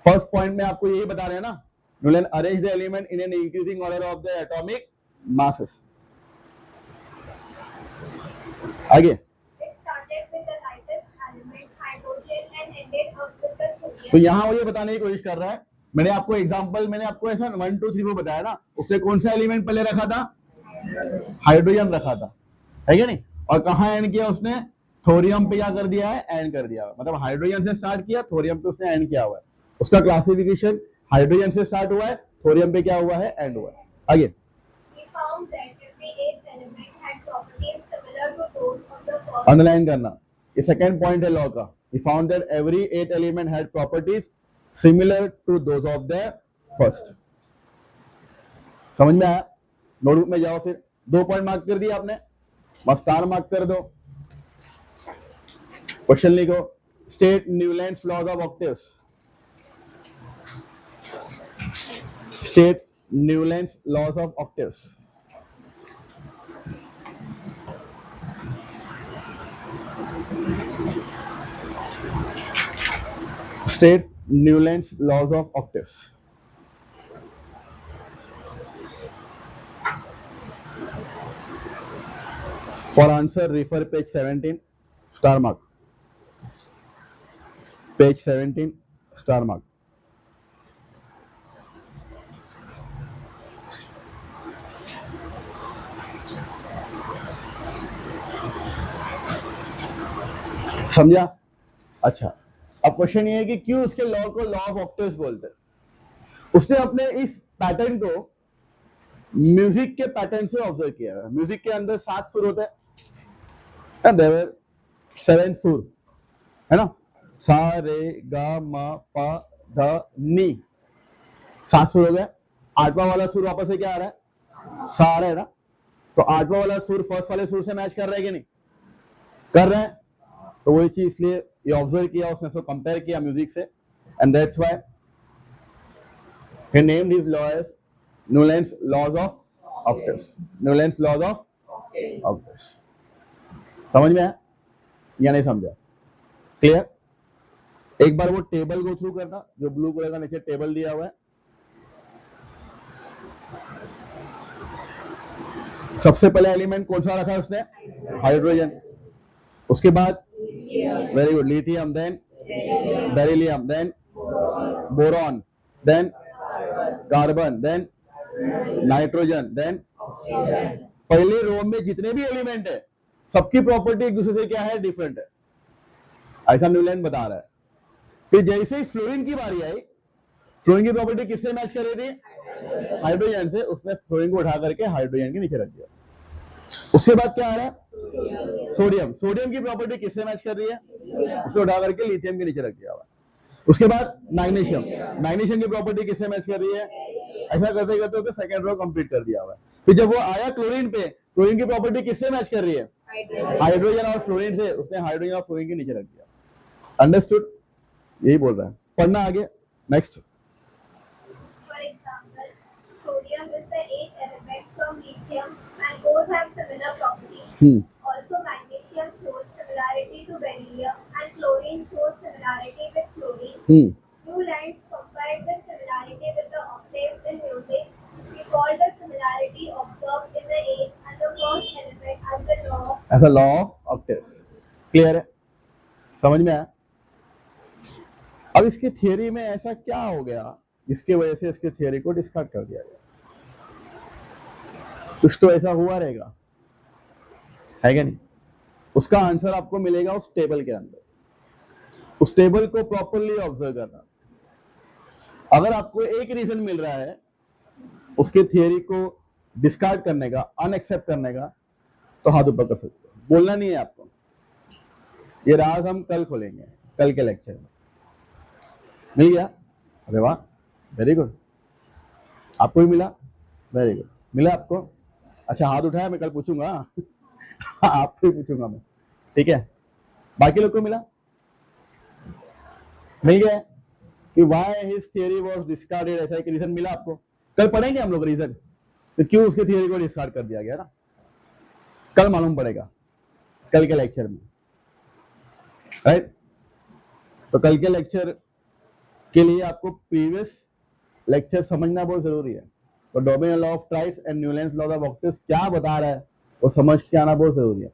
First point में आपको यही बता रहे हैं ना, Newland arrange the element in an increasing order of the atomic masses. आगे It started with the lightest element, hydrogen, and ended up with the helium. तो यहां वो ये बताने की कोशिश कर रहा है, मैंने आपको एग्जांपल, मैंने आपको ऐसा 1 2 3 4 बताया ना, उससे कौन सा एलिमेंट पहले रखा था, हाइड्रोजन रखा था, है क्या नहीं? और कहां एंड किया उसने, थोरियम पे क्या कर दिया है, एंड कर दिया है। मतलब हाइड्रोजन से स्टार्ट किया, थोरियम पे उसने एंड किया हुआ है। उसका क्लासिफिकेशन हाइड्रोजन से स्टार्ट हुआ है, थोरियम पे क्या हुआ है, एंड हुआ है। आगे We found that every 8th element had properties similar to those of the first. Underline करना, ये सेकंड पॉइंट है लॉ का। We found that every 8 element had properties similar to those of the first. समझ में आया? Notebook में जाओ, फिर 2 पॉइंट मार्क कर दिया आपने, बस स्टार मार्क कर दो। क्वेश्चन लिखो, state Newlands laws of octaves. State Newlands laws of octaves. State Newland's laws of octaves. For answer, refer page 17, star mark. Page 17, star mark. समझा? अच्छा, अब क्वेश्चन ये है कि क्यों उसके लॉ को लॉ ऑफ ऑक्टेव्स बोलते हैं। उसने अपने इस पैटर्न को म्यूजिक के पैटर्न से ऑब्जर्व किया है। म्यूजिक के अंदर 7 सुर होते हैं, देयर वर 7 सुर, है ना, सा रे गा मा पा ध नी, 7 सुर हो गए। 8वां वाला सुर वापस से क्या आ रहा है, सा आ रहा है ना। तो 8वां वाला सुर फर्स्ट वाले सुर से मैच कर रहा है कि नहीं, कर रहा है। तो वही चीज इसलिए ये ऑब्जर्व किया उसने, उसको कंपेयर किया म्यूजिक से, and that's why he named his law as Newland's laws of octaves. Newland's laws of octaves. समझ में आया या नहीं समझा? क्लियर? एक बार वो टेबल गो थ्रू करना, जो ब्लू कलर का नीचे टेबल दिया हुआ है। सबसे पहले एलिमेंट कौन सा रखा है उसने, हाइड्रोजन। उसके बाद very good, lithium, then beryllium, then boron, then carbon, then nitrogen, then पहले रो में जितने भी एलिमेंट है सबकी प्रॉपर्टी एक दूसरे से क्या है, डिफरेंट है। ऐसा न्यूलैंड बता रहा है। फिर जैसे ही फ्लोरीन की बारी आई, फ्लोरीन की प्रॉपर्टी किससे मैच कर रही थी? हाइड्रोजन से। उसने फ्लोरीन को उठा करके हाइड्रोजन के नीचे रख दिया। उसके बाद क्या आ रहा है? सोडियम। सोडियम की प्रॉपर्टी किससे मैच कर रही है? उसे उठा करके लिथियम के नीचे रख दिया हुआ। उसके बाद मैग्नीशियम। मैग्नीशियम की प्रॉपर्टी किससे मैच कर रही है? ऐसा करते करते उसने सेकंड रो कंप्लीट कर दिया हुआ। फिर जब वो आया क्लोरीन पे, क्लोरीन की प्रॉपर्टी किससे मैच कर रही है? हाइड्रोजन और फ्लोरीन से। उसने हाइड्रोजन और फ्लोरीन के नीचे रख दिया। अंडरस्टूड? यही बोल रहा है। पढ़ना आगे। Next. For example, sodium is the eighth element from lithium and both have similar properties. Also, magnesium shows similarity to beryllium and chlorine shows similarity with fluorine. Newlands compared the similarity with the octaves in music. We call the similarity observed in the eighth and the first element as the law of octaves. Clear है? समझ में आया? अब इसकी theory में ऐसा क्या हो गया जिसकी वजह से इसकी थियरी को डिस्कार्ड कर दिया गया? कुछ तो ऐसा हुआ रहेगा, है क्या नहीं? उसका आंसर आपको मिलेगा उस टेबल के अंदर। उस टेबल को प्रॉपरली ऑब्जर्व करना। अगर आपको एक रीजन मिल रहा है उसकी थियरी को डिस्कार्ड करने का, अनएक्सेप्ट करने का, तो हाथ ऊपर कर सकते हो। बोलना नहीं है आपको। ये राज हम कल खोलेंगे, कल के लेक्चर में। मिल गया? अरे वाह, वेरी गुड। आपको भी मिला? Very good. मिला आपको? अच्छा, हाथ उठाया, मैं कल पूछूंगा। आपको भी पूछूंगा मैं, ठीक है? बाकी लोग को मिला? मिल गया कि why his theory was discarded, ऐसा एक रीजन मिला आपको? कल पढ़ेंगे हम लोग रीजन, तो क्यों उसकी थियरी को डिस्कार्ड कर दिया गया ना। कल मालूम पड़ेगा, कल के लेक्चर में, राइट? तो कल के लेक्चर के लिए आपको प्रीवियस लेक्चर समझना बहुत जरूरी है। तो Dobereiner law of triads and Newlands law of octaves क्या बता रहा है वो समझ के आना बहुत जरूरी है,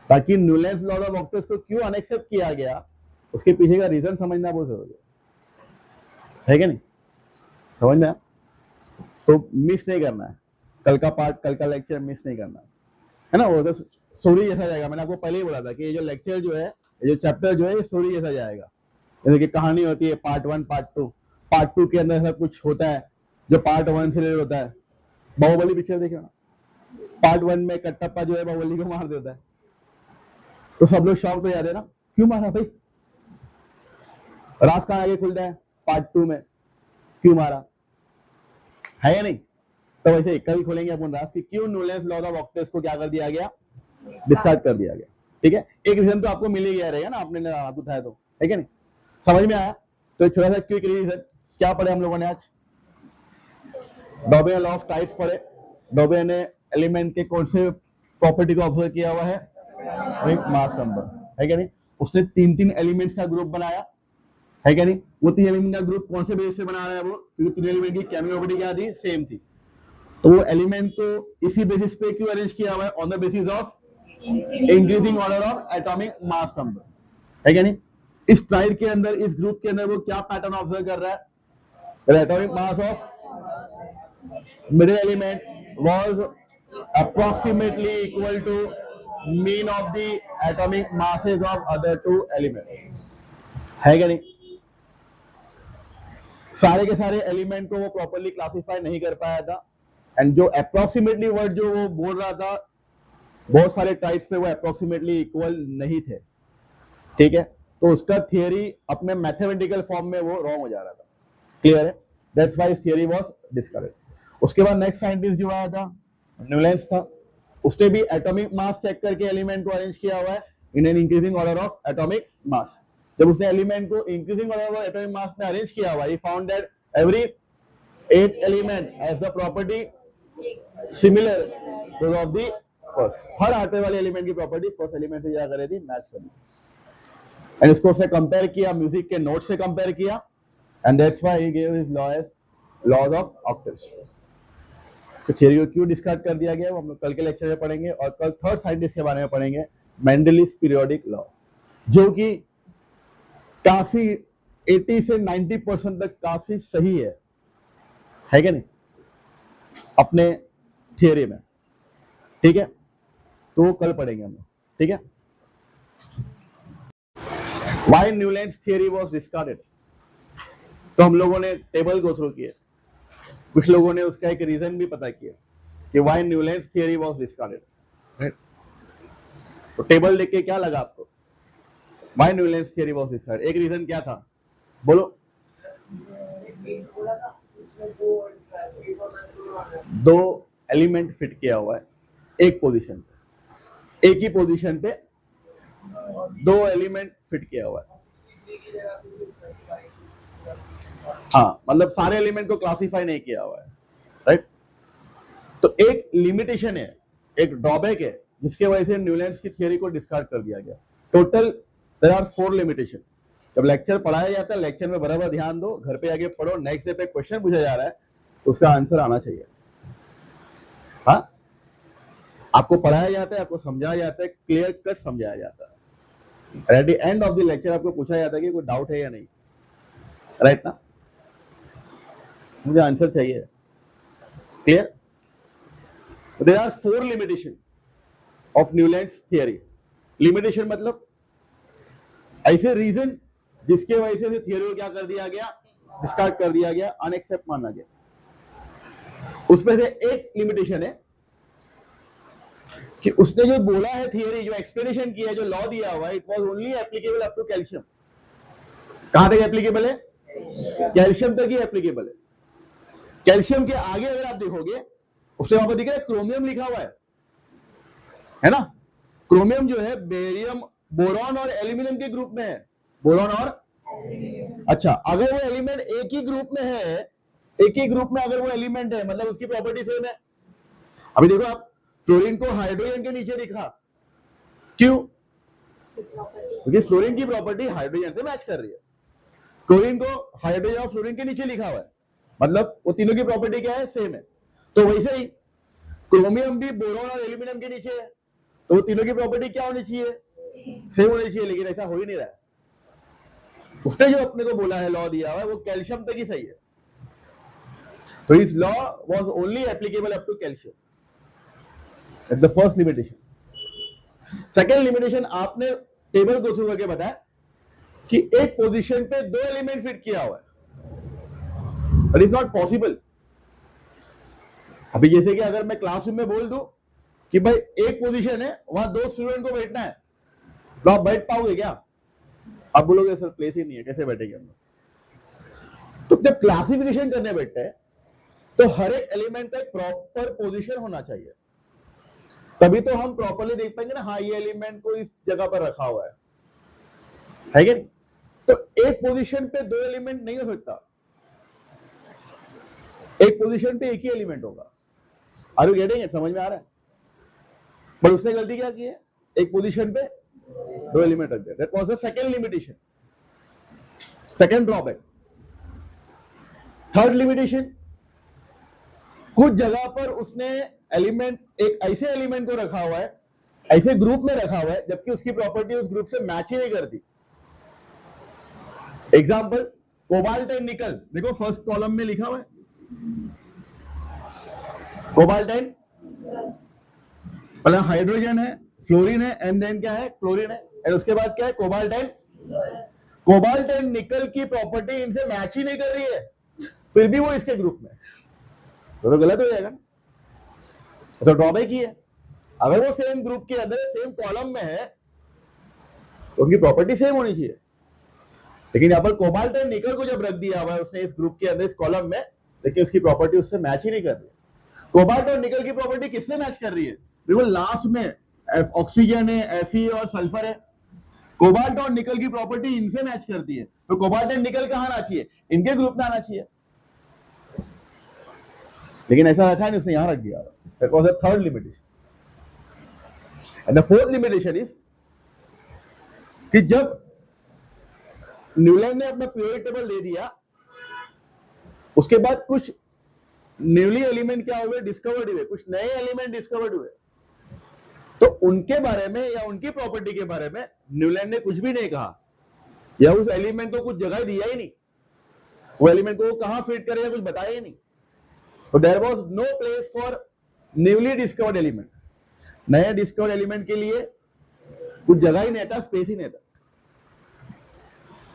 ताकि न्यूलैंड्स लॉ ऑफ ऑक्टेव्स को क्यों अनएक्सेप्ट किया गया उसके पीछे का रीजन समझना बहुत जरूरी है क्या नहीं? समझ में? तो मिस नहीं करना है कल का पार्ट, कल का लेक्चर मिस नहीं करना है ना। वो तो स्टोरी जैसा जाएगा। मैंने आपको पहले ही बोला था कि ये जो लेक्चर जो है, ये जो चैप्टर जो है, ये स्टोरी जैसा जाएगा। जैसे कि कहानी होती है पार्ट 1 पार्ट 2। पार्ट 2 के अंदर ऐसा कुछ होता है जो पार्ट 1 से रिलेटेड होता है। बाहुबली पिक्चर देखिए ना, पार्ट 1 में कटप्पा जो है बाहुबली को मार देता है, तो सब लोग शॉक हो जाते हैं ना, क्यों मारा भाई? राज कहां आगे खुलता है पार्ट 2 में, क्यों मारा, है या नहीं? तो वैसे कल खोलेंगे अपन राज की क्यों न्यूलैंड्स लॉ ऑफ ऑक्टेव्स को क्या कर दिया गया, डिस्कार्ड कर दिया गया। ठीक है, एक रीजन तो आपको मिल ही गया रहेगा ना, आपने हाथ उठाया तो, है क्या नहीं? समझ में आया? तो एक छोटा सा क्विक रिवीजन, क्या पढ़े हम लोगों ने आज? डॉबिन लॉ ऑफ टाइड्स पढ़े। डॉबिन ने एलिमेंट के कौन से प्रॉपर्टी को ऑब्जर्व किया हुआ है? मास नंबर, है क्या नहीं? उसने 3 एलिमेंट्स का ग्रुप बनाया, है क्या नहीं? वो 3 एलिमेंट का ग्रुप कौन से बेस पे बना रहा है वो? क्योंकि 3 एलिमेंट की केमिकल प्रॉपर्टी क्या थी? सेम थी। तो वो एलिमेंट को इसी बेसिस पे क्यों अरेंज किया हुआ है? On the basis of increasing order of atomic mass number, है क्या नहीं? इस ट्राइड के अंदर, इस ग्रुप के अंदर वो क्या पैटर्न ऑब्जर्व कर रहा है? Atomic mass of middle element was approximately equal to mean of the atomic masses of other 2 element, है क्या नहीं? सारे के सारे एलिमेंट को वो प्रॉपर्ली क्लासिफाई नहीं कर पाया था, एंड जो अप्रोक्सीमेटली वर्ड जो वो बोल रहा था, बहुत सारे टाइप्स पे वो अप्रोक्सीमेटली इक्वल नहीं थे। ठीक है, तो उसका थियरी अपने मैथमेटिकल फॉर्म में वो रॉन्ग हो जा रहा था। क्लियर है? That's why theory was discourage. उसके बाद नेक्स्ट साइंटिस्ट जो आया था, न्यूलैंड्स था। उसने भी एटॉमिक मास चेक करके एलिमेंट को अरेंज किया हुआ है in an increasing order of atomic mass. जब उसने एलिमेंट को increasing order of atomic mass में अरेंज किया हुआ, he found that every 8 element has the property similar to of the first. हर आते वाले एलिमेंट की प्रॉपर्टी फर्स्ट एलिमेंट से क्या कर रही थी? मैच कर रही थी। एंड इसको उसने कंपेयर किया, म्यूजिक के नोट से कंपेयर किया, and that's why he give his laws of octaves. तो थियरी को क्यों डिस्कार्ड कर दिया गया वो हम लोग कल के लेक्चर में पढ़ेंगे। और कल थर्ड साइंटिस्ट के बारे में पढ़ेंगे, मेंडलिस पीरियोडिक लॉ, जो कि काफी 80 से 90% तक काफी सही है क्या नहीं, अपने थियरी में। ठीक है, तो कल पढ़ेंगे हम लोग। ठीक है। Why Newlands theory was discarded. तो हम लोगों ने टेबल गो थ्रू किए, कुछ लोगों ने उसका एक रीजन भी पता किया कि why Newlands theory was discarded, right. तो टेबल देख के क्या लगा आपको? Why Newlands theory was discarded, एक रीजन क्या था बोलो? दो एलिमेंट फिट किया हुआ है एक पोजीशन पे, एक ही पोजीशन पे दो एलिमेंट फिट किया हुआ है। हाँ, मतलब सारे एलिमेंट को क्लासिफाई नहीं किया हुआ है, राइट। तो एक लिमिटेशन है, एक ड्रॉबैक है, जिसके वजह से न्यूलैंड्स की थियरी को डिस्कार्ड कर दिया गया। Total there are 4 limitation. जब लेक्चर पढ़ाया जाता है, लेक्चर में बराबर ध्यान दो, घर पे आके पढ़ो, नेक्स्ट डे पे क्वेश्चन पूछा जा रहा है तो उसका आंसर आना चाहिए। हाँ, आपको पढ़ाया जाता है, आपको समझाया जाता है, क्लियर कट समझाया जाता है। At the end of the lecture आपको पूछा जाता है कि कोई डाउट है या नहीं, राइट ना? मुझे आंसर चाहिए, clear? There are 4 limitation of Newlands theory. Limitation मतलब ऐसे रीजन जिसके वजह से थियरी को क्या कर दिया गया? डिस्कार्ड कर दिया गया, अनएक्सेप्ट माना गया। उसमें से एक लिमिटेशन है कि उसने जो बोला है थियरी, जो एक्सप्लेनेशन किया है, जो लॉ दिया हुआ है, it was only applicable up to calcium. कहां तक एप्लीकेबल है? कैल्शियम तक ही एप्लीकेबल है। कैल्शियम के आगे अगर आप देखोगे, उससे वहां पर दिख रहा है क्रोमियम लिखा हुआ है ना? क्रोमियम जो है बेरियम, बोरॉन और एल्यूमिनियम के ग्रुप में है। बोरॉन और अच्छा, अगर वो एलिमेंट एक ही ग्रुप में है, एक ही ग्रुप में अगर वो एलिमेंट है, मतलब उसकी प्रॉपर्टी सेम है। अभी देखो आप, फ्लोरीन को हाइड्रोजन के नीचे लिखा, क्यों? क्योंकि फ्लोरीन की प्रॉपर्टी हाइड्रोजन से मैच कर रही है। क्लोरीन को हाइड्रोजन और फ्लोरीन के नीचे लिखा हुआ है, मतलब वो तीनों की प्रॉपर्टी क्या है? सेम है। तो वैसे ही क्रोमियम भी बोरॉन और एल्यूमिनियम के नीचे है, तो वो तीनों की प्रॉपर्टी क्या होनी चाहिए? सेम होनी चाहिए। लेकिन ऐसा हो ही नहीं रहा है। उसने जो अपने को बोला है, लॉ दिया हुआ है, वो कैल्शियम तक ही सही है। तो इस law was only applicable up to calcium, at the first limitation. Second limitation, आपने टेबल को थ्रू करके बताया कि एक पोजीशन पे दो एलिमेंट फिट किया हुआ है। That is not possible. अभी जैसे कि अगर मैं क्लासरूम में बोल दूं कि भाई एक पोजीशन है, वहां दो स्टूडेंट को बैठना है, तो आप बैठ पाओगे क्या? आप बोलोगे सर प्लेस ही नहीं है, कैसे बैठेंगे हम लोग? तो जब क्लासिफिकेशन करने बैठते हैं तो हर एक एलिमेंट का एक प्रॉपर पोजीशन होना चाहिए, तभी तो हम प्रॉपरली देख पाएंगे ना, हाँ ये एलिमेंट को इस जगह पर रखा हुआ है कि नहीं? तो एक पोजीशन पे दो एलिमेंट नहीं हो सकता, एक पोजीशन पे एक ही एलिमेंट होगा। Are you getting it? समझ में आ रहा है? पर उसने गलती क्या की है? एक पोजीशन पे दो एलिमेंट रख दिया। That was the second limitation, second drawback. Third limitation, कुछ जगह पर उसने एलिमेंट, एक ऐसे एलिमेंट को रखा हुआ है, ऐसे ग्रुप में रखा हुआ है, जबकि उसकी प्रॉपर्टी उस ग्रुप से मैच ही नहीं करती। एग्जाम्पल, कोबाल्ट एंड निकल। देखो फर्स्ट कॉलम में लिखा हुआ है कोबाल्ट एंड, मतलब हाइड्रोजन है, फ्लोरीन है, एंड देन क्या है? क्लोरीन है, एंड उसके बाद क्या है? Cobalt and. कोबाल्ट एंड निकल की प्रॉपर्टी इनसे मैच ही नहीं कर रही है, फिर भी वो इसके ग्रुप में, तो गलत हो जाएगा। तो ड्रॉबैक ही है। अगर वो सेम ग्रुप के अंदर, सेम कॉलम में है, तो उनकी प्रॉपर्टी सेम होनी चाहिए। लेकिन यहाँ पर कोबाल्ट एंड निकल को जब रख दिया हुआ है उसने इस ग्रुप के अंदर, इस कॉलम में, लेकिन उसकी प्रॉपर्टी उससे मैच ही नहीं कर रही। कोबाल्ट और निकल की प्रॉपर्टी किससे मैच कर रही है? देखो लास्ट में ऑक्सीजन है, Fe और सल्फर है। कोबाल्ट और निकल की प्रॉपर्टी इनसे मैच करती है, तो कोबाल्ट एंड निकल कहां आना चाहिए? इनके ग्रुप में आना चाहिए, लेकिन ऐसा रखा नहीं, उसने यहां रख दिया। That was the third limitation. And the fourth limitation is कि जब न्यूलैंड ने अपना पीरियोडिक टेबल दे दिया, उसके बाद कुछ न्यूली एलिमेंट क्या हुए? डिस्कवर्ड हुए, कुछ नए एलिमेंट डिस्कवर्ड हुए। तो उनके बारे में या उनकी प्रॉपर्टी के बारे में न्यूलैंड ने कुछ भी नहीं कहा, या उस एलिमेंट को कुछ जगह दिया ही नहीं, वो एलिमेंट को कहां फिट करेगा कुछ बताया ही नहीं। तो there was no place for newly discovered element. नए डिस्कवर्ड एलिमेंट के लिए कुछ जगह ही नहीं था, स्पेस ही नहीं था।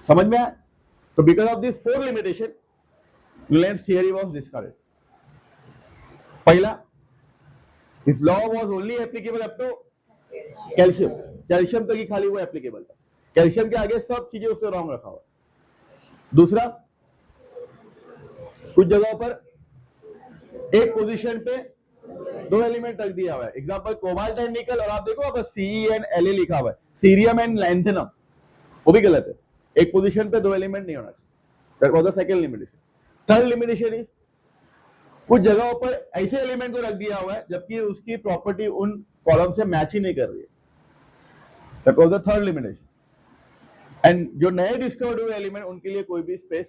समझ में आया? तो because of this 4 limitation Newlands theory was discarded. पहला, this law was only applicable up to calcium. Calcium तक ही खाली वो एप्लीकेबल था. कैल्शियम के आगे सब चीजें उससे रॉन्ग रखा हुआ. दूसरा, कुछ जगहों पर एक पोजीशन पे 2 एलिमेंट रख दिया हुआ है. एग्जांपल कोबाल्ट एंड निकल, और आप देखो वहां पर Ce एंड La लिखा हुआ है. सीरियम एंड लैंथेनम, वो भी गलत है. एक पोजीशन पे 2 एलिमेंट नहीं होना चाहिए. That was the second limitation. Third limitation is, कुछ जगहों पर ऐसे एलिमेंट को रख दिया हुआ है जबकि उसकी प्रॉपर्टी उन कॉलम से मैच ही नहीं कर रही है. That was the third limitation. And जो नए डिस्कवर्ड हुए एलिमेंट, उनके लिए कोई भी स्पेस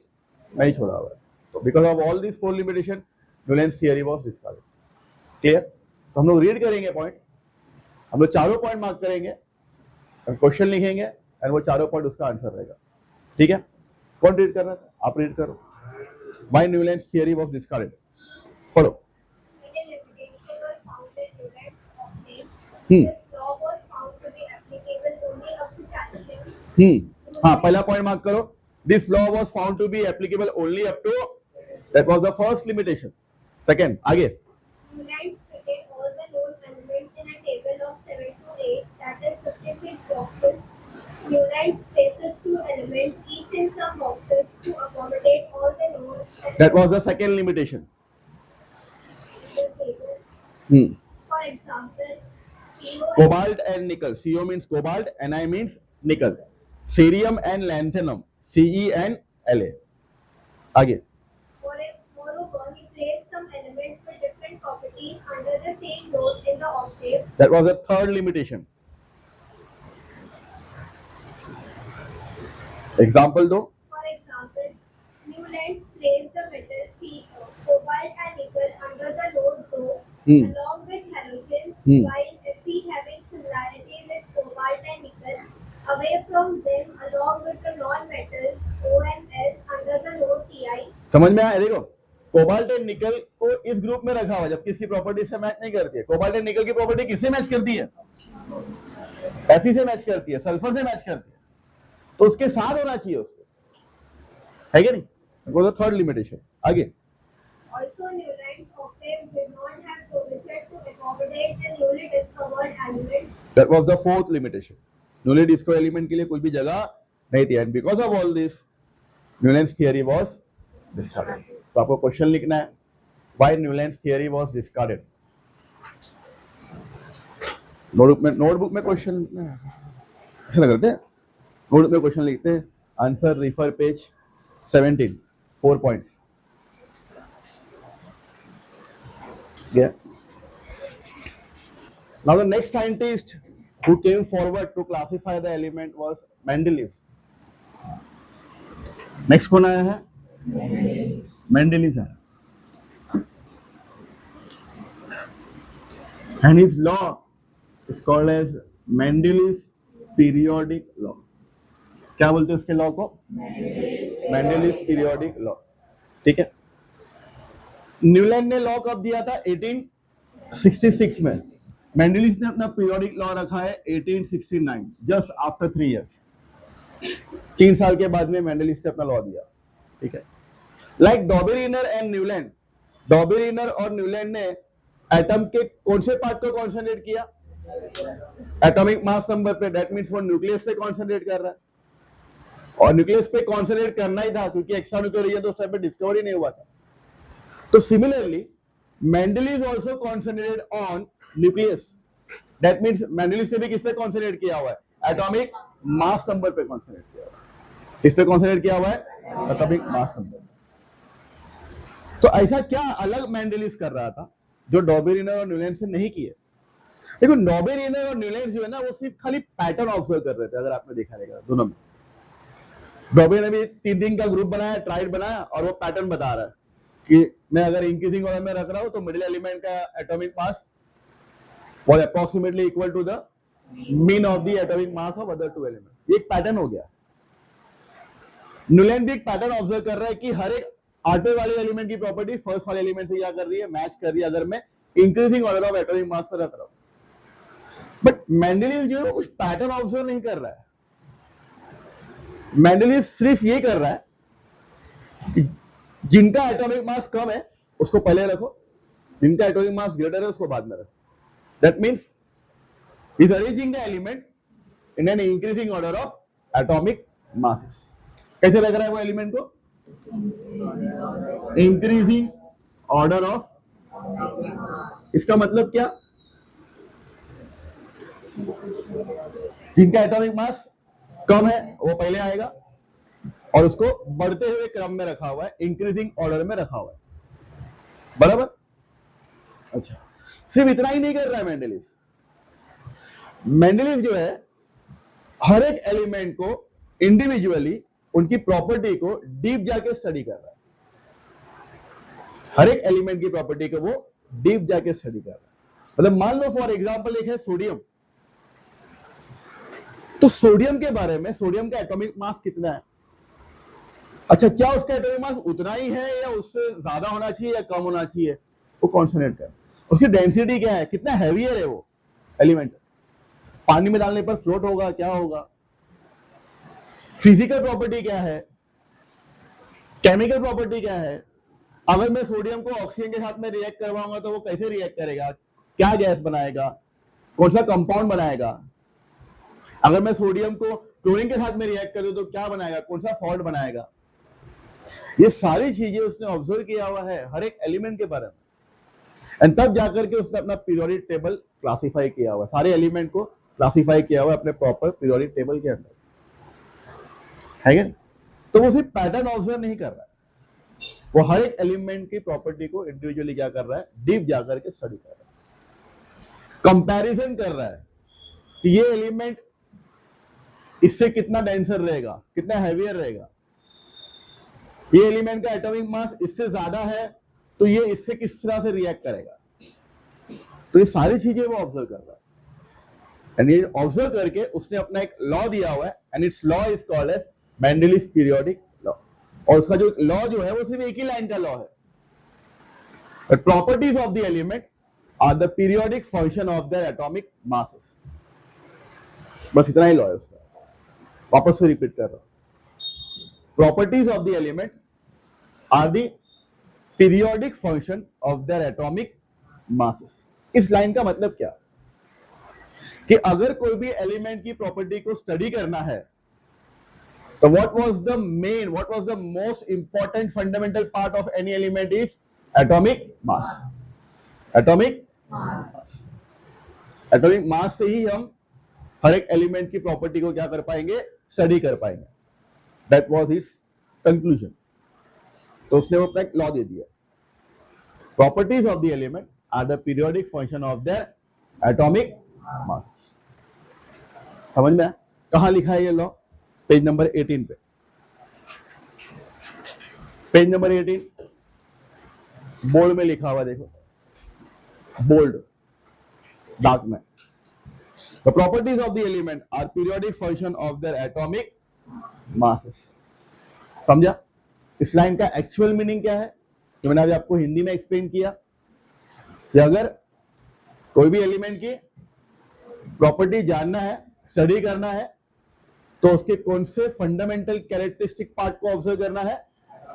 नहीं छोड़ा हुआ है. तो because of all this 4 limitation Newlands theory was discarded. Clear? तो हम लोग रीड करेंगे पॉइंट, हम लोग चारों पॉइंट मार्क करेंगे, क्वेश्चन लिखेंगे एंड वो चारों पॉइंट उसका आंसर रहेगा. ठीक है? कौन रीड कर रहा था? आप रीड करो. Why Newlands theory was discarded. पढ़ो. Middle limitation was found in Newland's octave. Hmm. This law was found to be applicable only up to calcium. हाँ, पहला पॉइंट मार्क करो. This law was found to be applicable only up to, that was the first limitation. Second, आगे. Newland fitted all the known elements in a table of 7 to 8, that is 56 boxes. Newland places 2 elements each in some boxes to accommodate all the known elements That was the second limitation. in the table. For example, CO Cobalt and nickel. Co means cobalt, Ni means nickel. Cerium and lanthanum. Ce and La. आगे. Moreover, he placed some elements with different properties under the same node in the octave. That was the third limitation. Example दो. For example, Newland placed the metals cobalt and nickel under the node rho along with halogens, while Fe having similarity with cobalt and nickel away from them along with the non-metals O and S under the node Ti. समझ में आया? देखो, cobalt and निकल को इस group में रखा हुआ जबकि इसकी प्रॉपर्टी से मैच नहीं करती है. कोबाल्ट एंड निकल की प्रॉपर्टी किससे मैच करती है? Fe से मैच करती है, सल्फर से मैच करती है. तो उसके साथ होना चाहिए उसको, है क्या नहीं? वो तो थर्ड लिमिटेशन. आगे. Also, Newland's octave did not have provision to accommodate the newly discovered elements. That was the fourth limitation. Newly discovered element के लिए कुछ भी जगह नहीं थी. And because of all this, Newland's theory was discarded. तो आपको क्वेश्चन लिखना है, why Newland's theory was discarded. Notebook में क्वेश्चन ऐसा करते हैं. नोटबुक में क्वेश्चन लिखते हैं, answer refer page 17, 4 points. Yeah. Now the next scientist who came forward to classify the element was Mendeleev. Next कौन आया है? Mendeleev है. And his law is called as Mendeleev's periodic law. क्या बोलते हैं उसके लॉ को? Mendeleev's periodic law. ठीक है. न्यूलैंड ने लॉ कब दिया था? 1866 में. मेंडेलिव ने अपना पीरियोडिक लॉ रखा है 1869, जस्ट आफ्टर 3 years. 3 साल के बाद में मेंडेलिव ने अपना लॉ दिया. ठीक है. लाइक डॉबेरिनर एंड न्यूलैंड, डॉबेरिनर और न्यूलैंड ने एटम के कौन से पार्ट को कॉन्सेंट्रेट किया? एटॉमिक मास नंबर पे. दैट मीन्स वो न्यूक्लियस पे कॉन्सेंट्रेट कर रहा है, और न्यूक्लियस पे कॉन्सेंट्रेट करना ही था क्योंकि एक्स्ट्रा न्यूक्लियर रिजन तो उस टाइम पे डिस्कवर ही नहीं हुआ था. तो similarly Mendeleev also concentrated on nucleus. That means Mendeleev ने भी किस पे कॉन्सेंट्रेट किया हुआ है? एटॉमिक मास नंबर पे कॉन्सेंट्रेट किया हुआ है. किस पे कॉन्सेंट्रेट किया हुआ है? Atomic mass number. तो ऐसा क्या अलग Mendeleev कर रहा था जो डॉबेरिनर और न्यूलैंड से नहीं किए? देखो, डॉबेरिनर और न्यूलैंड जो है ना, वो सिर्फ खाली पैटर्न ऑब्जर्व कर रहे थे. अगर आपने देखा रहेगा दोनों में, डॉबेरिनर ने भी 3 का ग्रुप बनाया, ट्राइड बनाया, और वो पैटर्न बता रहा है कि मैं अगर इंक्रीजिंग ऑर्डर में रख रहा हूं तो मिडिल एलिमेंट का atomic mass was approximately equal to the mean of the atomic mass of other 2 elements. ये एक पैटर्न हो गया. न्यूलैंड भी एक पैटर्न ऑब्जर्व कर रहा है कि हर एक आठवें वाले एलिमेंट की प्रॉपर्टी फर्स्ट वाले एलिमेंट से क्या कर रही है? मैच कर रही है अगर मैं increasing order of atomic mass पर रख रहा हूं. बट मेंडेलीव जो है कुछ पैटर्न ऑब्जर्व नहीं कर रहा है. मेंडलीव सिर्फ ये कर रहा है कि जिनका एटॉमिक मास कम है उसको पहले रखो, जिनका एटॉमिक मास ग्रेटर है उसको बाद में रखो. That means is arranging the element in an increasing order of atomic masses. कैसे लग रहा है वो एलिमेंट को? Increasing order of. इसका मतलब क्या? जिनका एटॉमिक मास कम है वो पहले आएगा और उसको बढ़ते हुए क्रम में रखा हुआ है, इंक्रीजिंग ऑर्डर में रखा हुआ है. बराबर? अच्छा, सिर्फ इतना ही नहीं कर रहा है मेंडलीव. मेंडलीव जो है हर एक एलिमेंट को इंडिविजुअली उनकी प्रॉपर्टी को डीप जाके स्टडी कर रहा है. हर एक एलिमेंट की प्रॉपर्टी को वो डीप जाके स्टडी कर रहा है. मतलब मान लो फॉर एग्जांपल एक है सोडियम. तो सोडियम के बारे में, सोडियम का एटॉमिक मास कितना है? अच्छा, क्या उसका एटॉमिक मास उतना ही है या उससे ज्यादा होना चाहिए या कम होना चाहिए? वो कॉन्सोनेट कर. उसकी डेंसिटी क्या है, कितना हैवियर है वो एलिमेंट, पानी में डालने पर फ्लोट होगा, क्या होगा? फिजिकल प्रॉपर्टी क्या है, केमिकल प्रॉपर्टी क्या है? अगर मैं सोडियम को ऑक्सीजन के साथ में रिएक्ट करवाऊंगा तो वो कैसे रिएक्ट करेगा, क्या गैस बनाएगा, कौन सा कंपाउंड बनाएगा? अगर मैं सोडियम को क्लोरीन के साथ में रिएक्ट करूं तो क्या बनाएगा, कौन सा सॉल्ट बनाएगा? ये सारी चीजें उसने ऑब्जर्व किया हुआ है हर एक एलिमेंट के बारे में. एंड तब जाकर के उसने अपना पीरियोडिक टेबल क्लासिफाई किया हुआ है, सारे एलिमेंट को क्लासिफाई किया हुआ है अपने प्रॉपर पीरियोडिक टेबल के अंदर, है क्या? तो वो सिर्फ पैटर्न ऑब्जर्व नहीं कर रहा है, वो हर एक एलिमेंट की प्रॉपर्टी को इंडिविजुअली क्या कर रहा है, डीप जाकर के स्टडी कर रहा है. कंपैरिजन कर रहा है कि ये एलिमेंट इससे कितना डेंसर रहेगा, कितना हैवियर रहेगा. ये एलिमेंट का एटॉमिक मास इससे ज्यादा है तो ये इससे किस तरह से रिएक्ट करेगा. तो ये सारी चीजें वो ऑब्जर्व कर रहा है. एंड ये ऑब्जर्व करके उसने अपना एक लॉ दिया हुआ है and it's law is called as Mendeleev periodic law. और उसका जो लॉ जो है वो सिर्फ एक ही लाइन का लॉ है. Properties of the element are the periodic function of their atomic masses. बस इतना ही लॉ है उसका. वापस से रिपीट कर रहा हूं. Properties of the element are the periodic function of their atomic masses. इस लाइन का मतलब क्या कि अगर कोई भी एलिमेंट की प्रॉपर्टी को स्टडी करना है तो what was the most important fundamental part of any element is atomic mass. atomic mass से ही हम हर एक एलिमेंट की प्रॉपर्टी को क्या कर पाएंगे, स्टडी कर पाएंगे. That was its conclusion. तो उसने वो अपना एक लॉ दे दिया. Properties of the element are the periodic function of their atomic masses. समझ में आया? कहां लिखा है ये लॉ? पेज नंबर 18 पे. पेज नंबर 18 बोल्ड में लिखा हुआ, देखो बोल्ड डार्क में. The properties of the element are periodic function of their atomic masses. समझा? इस लाइन का एक्चुअल मीनिंग क्या है जो मैंने अभी आपको हिंदी में एक्सप्लेन किया कि अगर कोई भी एलिमेंट की प्रॉपर्टी जानना है, स्टडी करना है तो उसके कौन से फंडामेंटल कैरेक्टरिस्टिक पार्ट को ऑब्जर्व करना है,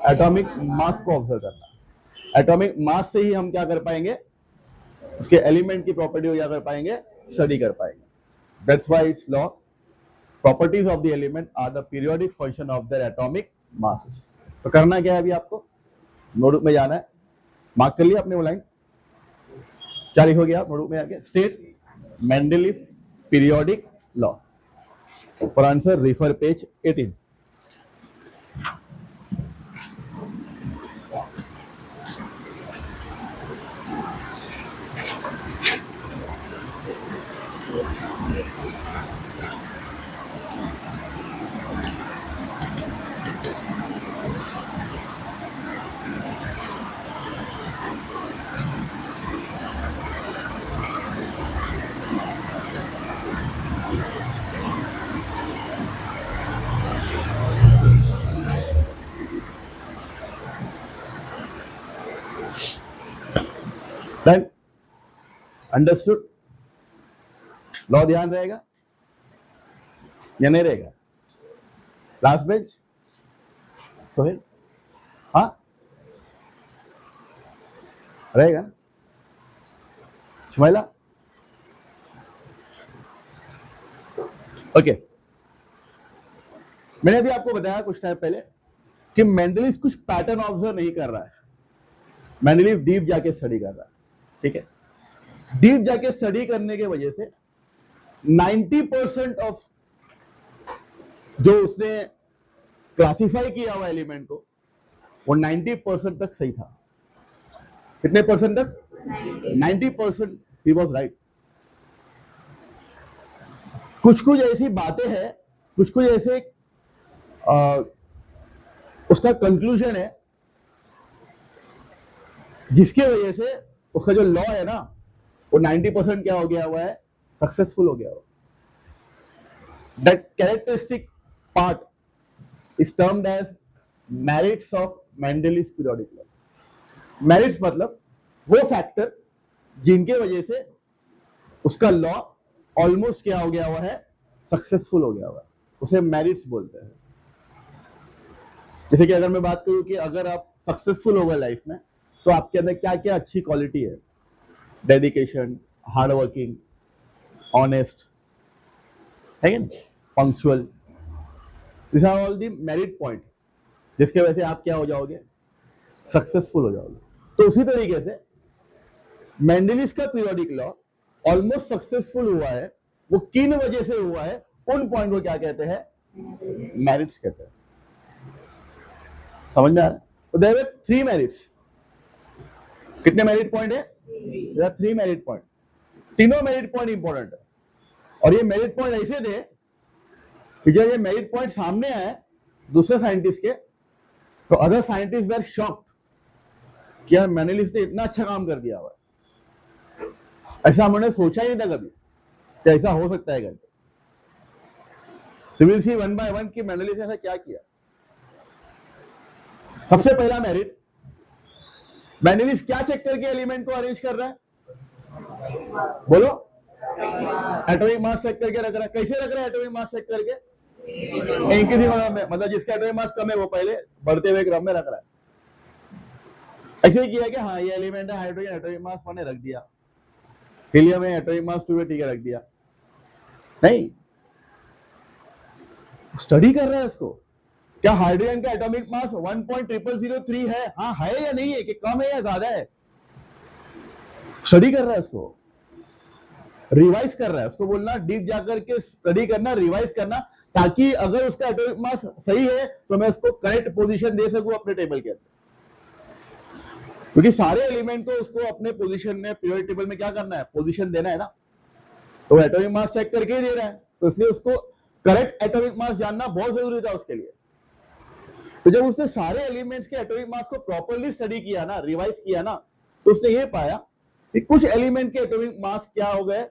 एटॉमिक मास को ऑब्जर्व करना है. एटॉमिक मास से ही हम क्या कर पाएंगे, उसके एलिमेंट की प्रॉपर्टी को क्या कर पाएंगे, स्टडी कर पाएंगे. That's why it's law properties of the element are the periodic function of their atomic masses. तो करना क्या है अभी आपको, नोटबुक में जाना है. मार्क कर लिया आपने वो लाइन? क्या लिखोगे आप नोटबुक में आके? State Mendeleev periodic law. For answer, refer page 18. Then understood? Law ध्यान रहेगा या नहीं रहेगा? लास्ट बेंच सोहेल, हाँ रहेगा ना? शुमाइला, ओके। मैंने अभी आपको बताया कुछ टाइम पहले कि मेंडलिस कुछ पैटर्न ऑब्जर्व नहीं कर रहा है, मेंडलिस डीप जाके स्टडी कर रहा है, ठीक है। डीप जाके स्टडी करने की वजह से 90% ऑफ जो उसने क्लासिफाई किया हुआ एलिमेंट को वो 90% तक सही था। कितने परसेंट तक? 90% ही वॉज राइट। कुछ कुछ ऐसी बातें हैं, कुछ कुछ ऐसे उसका कंक्लूजन है जिसकी वजह से उसका जो लॉ है ना वो 90% क्या हो गया हुआ है? सक्सेसफुल हो गया हुआ। That characteristic part is termed as merits of Mendeleev's periodic law. Merits मतलब वो फैक्टर जिनके वजह से उसका लॉ ऑलमोस्ट क्या हो गया हुआ है? सक्सेसफुल हो गया हुआ है, उसे मेरिट्स बोलते हैं। जैसे कि अगर मैं बात करूं कि अगर आप सक्सेसफुल हो गए लाइफ में तो आपके अंदर क्या क्या अच्छी क्वालिटी है? डेडिकेशन, हार्ड वर्किंग, ऑनेस्ट, है कि नहीं, punctual, this are all the merit point जिसके वजह से आप क्या हो जाओगे? सक्सेसफुल हो जाओगे। तो उसी तरीके से मेंडलिस का पीरियोडिक लॉ ऑलमोस्ट सक्सेसफुल हुआ है, वो किन वजह से हुआ है? उन पॉइंट को क्या कहते हैं? मेरिट्स कहते हैं। समझ में आ रहा है? तो देयर आर 3 मेरिट्स। कितने मेरिट पॉइंट है? There are 3 merit point. तीनों मेरिट पॉइंट इंपॉर्टेंट है और ये मेरिट पॉइंट ऐसे थे कि जब ये मेरिट पॉइंट सामने आए दूसरे साइंटिस्ट के तो अदर साइंटिस्ट वर शॉक्ड कि यार मेंडलिस ने इतना अच्छा काम कर दिया हुआ, ऐसा हमने सोचा ही नहीं था कभी कि ऐसा हो सकता है करके। तो will see one by one कि मेंडलिस ने ऐसा क्या किया। सबसे पहला मेरिट, मेंडलिस क्या चेक करके एलिमेंट को अरेंज कर रहा है? बोलो। एटॉमिक मास चेक करके रख रहा है। कैसे रख रहा है एटॉमिक मास चेक करके? एक ही क्रम में, मतलब जिसका एटॉमिक मास कम है वो पहले बढ़ते हुए क्रम में रख रहा है। ऐसे ही किया कि हाँ ये एलिमेंट है हाइड्रोजन, एटॉमिक मास 1 है, रख दिया। हीलियम है, एटॉमिक मास 2 है, ठीक है, रख दिया। नहीं, स्टडी कर रहा है इसको। क्या हाइड्रोजन का एटॉमिक मास 1.0003 है? हाँ है या नहीं है, कि कम है या ज्यादा है? स्टडी कर रहा है इसको, रिवाइज कर रहा है। उसको बोलना डीप जाकर के स्टडी करना, रिवाइज करना, ताकि अगर उसका एटॉमिक मास सही है तो मैं उसको करेक्ट पोजीशन दे सकूं अपने टेबल के अंदर। क्योंकि सारे एलिमेंट को उसको अपने पोजीशन में पीरियोडिक टेबल में क्या करना है? पोजीशन देना है ना। तो एटॉमिक मास चेक करके ही दे रहा है, तो इसलिए उसको करेक्ट एटॉमिक मास जानना बहुत जरूरी था उसके लिए। तो जब उसने सारे एलिमेंट्स के एटॉमिक मास को प्रॉपर्ली स्टडी किया ना, रिवाइज किया ना, तो उसने ये पाया कि कुछ एलिमेंट के एटॉमिक मास क्या हो गए?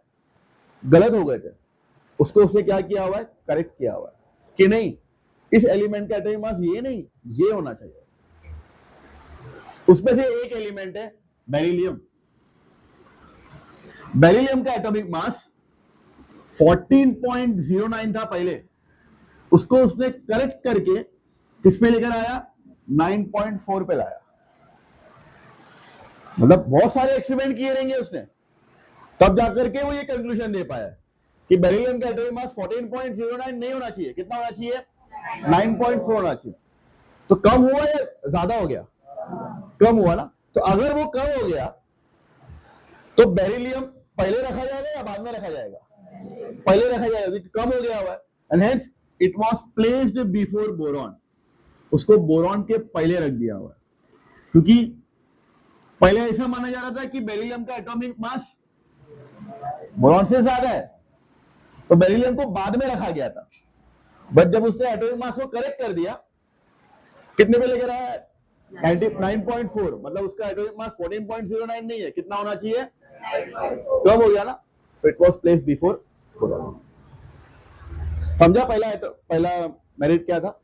गलत हो गए थे। उसको उसने क्या किया हुआ है? करेक्ट किया हुआ है कि नहीं, इस एलिमेंट का एटॉमिक मास ये नहीं, ये होना चाहिए। उसमें से एक एलिमेंट है बेरिलियम। बेरिलियम का एटॉमिक मास 14.09 था पहले, उसको उसने करेक्ट करके किसमें लेकर आया? 9.4 पे लाया। मतलब बहुत सारे एक्सपेरिमेंट किए रहेंगे उसने, तब जाकर के वो ये कंक्लूजन दे पाया कि बेरिलियम का एटॉमिक मास 14.09 नहीं होना चाहिए। कितना होना चाहिए? 9.4 होना चाहिए। तो कम हुआ या ज्यादा हो गया? कम हुआ ना। तो अगर वो कम हो गया तो बेरिलियम पहले रखा जाएगा या बाद में रखा जाएगा? पहले रखा जाएगा, कम हो गया हुआ है। And hence it was placed before boron. उसको बोरॉन के पहले रख दिया हुआ है, क्योंकि पहले ऐसा माना जा रहा था कि बेरिलियम का एटॉमिक मास बोरॉन से ज्यादा है, तो बेरिलियम को बाद में रखा गया था। बट जब उसने एटॉमिक मास को करेक्ट कर दिया, कितने पे लेकर आया? 9.4। मतलब उसका एटॉमिक मास 14.09 नहीं है, कितना होना चाहिए? कम हो गया ना। तो it was placed before boron. समझा पहला मेरिट क्या था?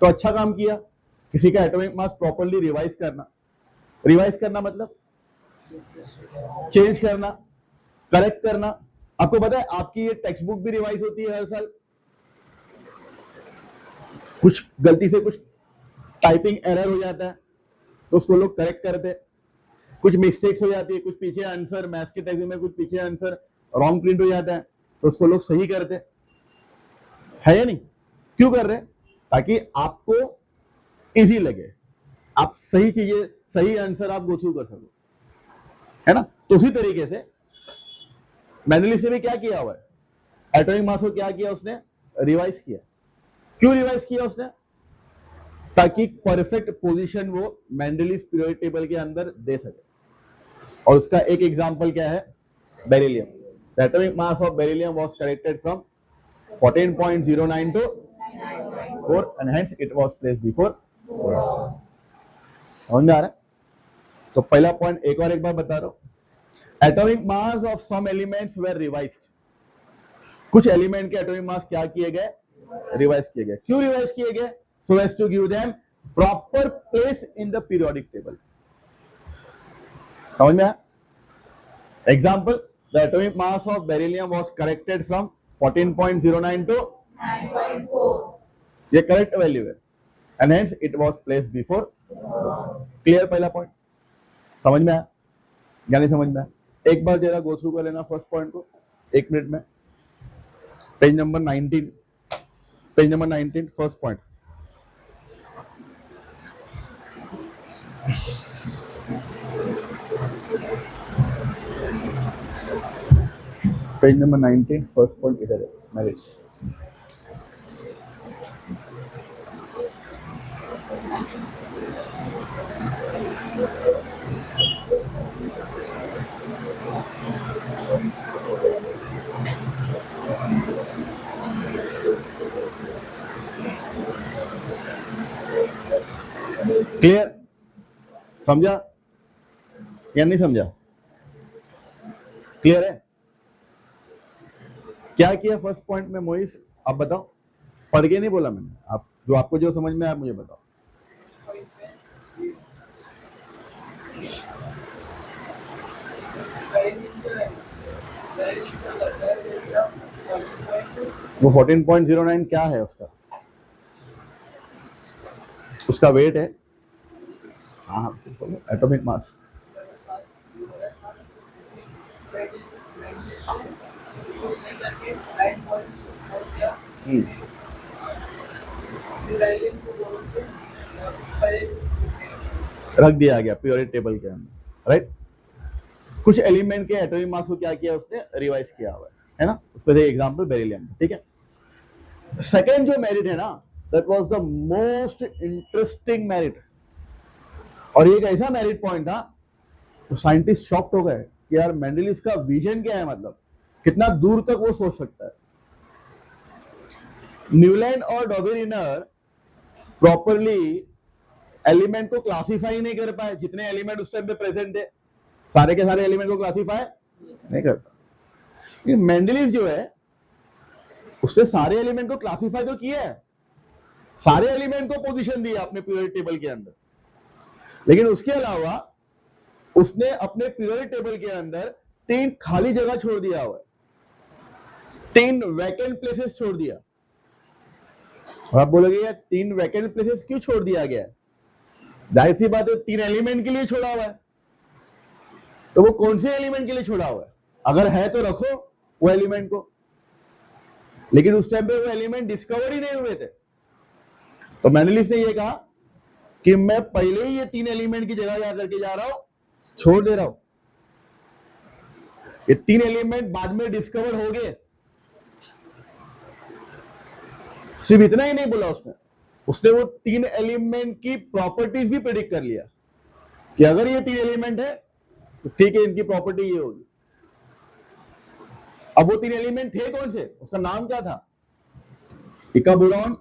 तो अच्छा काम किया, किसी का एटॉमिक मास प्रॉपर्ली रिवाइज करना। रिवाइज करना मतलब चेंज करना, करेक्ट करना। आपको पता है आपकी ये टेक्स्ट बुक भी रिवाइज होती है हर साल। कुछ गलती से कुछ टाइपिंग एरर हो जाता है तो उसको लोग करेक्ट करते, कुछ मिस्टेक्स हो जाती है, कुछ पीछे आंसर मैथ्स के टेक्स्ट में कुछ पीछे आंसर रॉन्ग प्रिंट हो जाता है तो उसको लोग सही करते है या नहीं? क्यों कर रहे हैं? ताकि आपको इजी लगे, आप सही चीजें सही आंसर आप गो थ्रू कर सको, है ना? तो उसी तरीके से मेंडलीव से भी क्या किया हुआ है, एटॉमिक मास को क्या किया उसने, रिवाइज किया। क्यों रिवाइज किया उसने? ताकि परफेक्ट पोजीशन वो मेंडलीव पीरियोडिक टेबल के अंदर दे सके। और उसका एक एग्जांपल क्या है, beryllium. The atomic mass of beryllium was corrected from 14.09 to 4 and hence it was placed before 4। समझ में आ रहा है? तो पहला पॉइंट एक बार बता रहा हूं, atomic mass of some elements were revised. कुछ एलिमेंट के एटॉमिक मास क्या किए गए, रिवाइज किए गए। क्यों रिवाइज किए गए? So as to give them proper place in the periodic table. समझ में आया? Example, the atomic mass of beryllium was corrected from 14.09 to 9.4। ये करेक्ट वैल्यू है and hence it was placed before. Clear? पहला point समझ में आया या नहीं समझ में आया? एक बार जरा गो थ्रू कर लेना फर्स्ट पॉइंट को 1 मिनट में। Page number 19 first point. Page number 19 first point इधर है, मेरिट्स। क्लियर? समझा या नहीं समझा? क्लियर है? क्या किया फर्स्ट पॉइंट में मोइस, आप बताओ। पढ़ के नहीं बोला मैंने, आप जो आपको जो समझ में आया मुझे बताओ। वो 14.09 क्या है उसका वेट है। हाँ एटॉमिक मास। रख दिया गया पीरियोडिक टेबल के अंदर, राइट? कुछ एलिमेंट के एटॉमिक मास को क्या किया उसने, रिवाइज किया हुआ है ना? उसमें से एग्जांपल बेरिलियम, ठीक है। सेकेंड जो मेरिट है ना, that was the most interesting merit. और ये एक ऐसा मेरिट पॉइंट था तो साइंटिस्ट शॉक्ड हो गए कि यार मेंडलीव का विजन क्या है, मतलब कितना दूर तक वो सोच सकता है। न्यूलैंड और डॉबेरिनर प्रॉपरली एलिमेंट को क्लासिफाई नहीं कर पाए। जितने एलिमेंट उस टाइम पे प्रेजेंट थे सारे के सारे एलिमेंट को क्लासिफाई नहीं कर पाए। मेंडलीव जो है उसने सारे एलिमेंट को क्लासिफाई तो किया है, सारे एलिमेंट को पोजीशन दिया अपने पीरियोडिक टेबल के अंदर, लेकिन उसके अलावा उसने अपने पीरियोडिक टेबल के अंदर 3 खाली जगह छोड़ दिया हुआ है, 3 वैकेंट प्लेसेस छोड़ दिया। और आप बोलोगे यार 3 वैकेंट प्लेसेस क्यों छोड़ दिया गया है? जाहिर सी बात है 3 एलिमेंट के लिए छोड़ा हुआ है। तो वो कौन से एलिमेंट के लिए छोड़ा हुआ है? अगर है तो रखो वो एलिमेंट को, लेकिन उस टाइम पे वो एलिमेंट डिस्कवर ही नहीं हुए थे। तो मेंडलीव ने ये कहा कि मैं पहले ही ये 3 एलिमेंट की जगह जा करके जा रहा हूं, छोड़ दे रहा हूं। ये 3 एलिमेंट बाद में डिस्कवर हो गए। सिर्फ इतना ही नहीं बोला उसने वो 3 एलिमेंट की प्रॉपर्टीज भी प्रेडिक्ट कर लिया कि अगर ये 3 एलिमेंट है तो ठीक है, इनकी प्रॉपर्टी ये होगी। अब वो 3 एलिमेंट थे कौन से, उसका नाम क्या था? इका बोरॉन,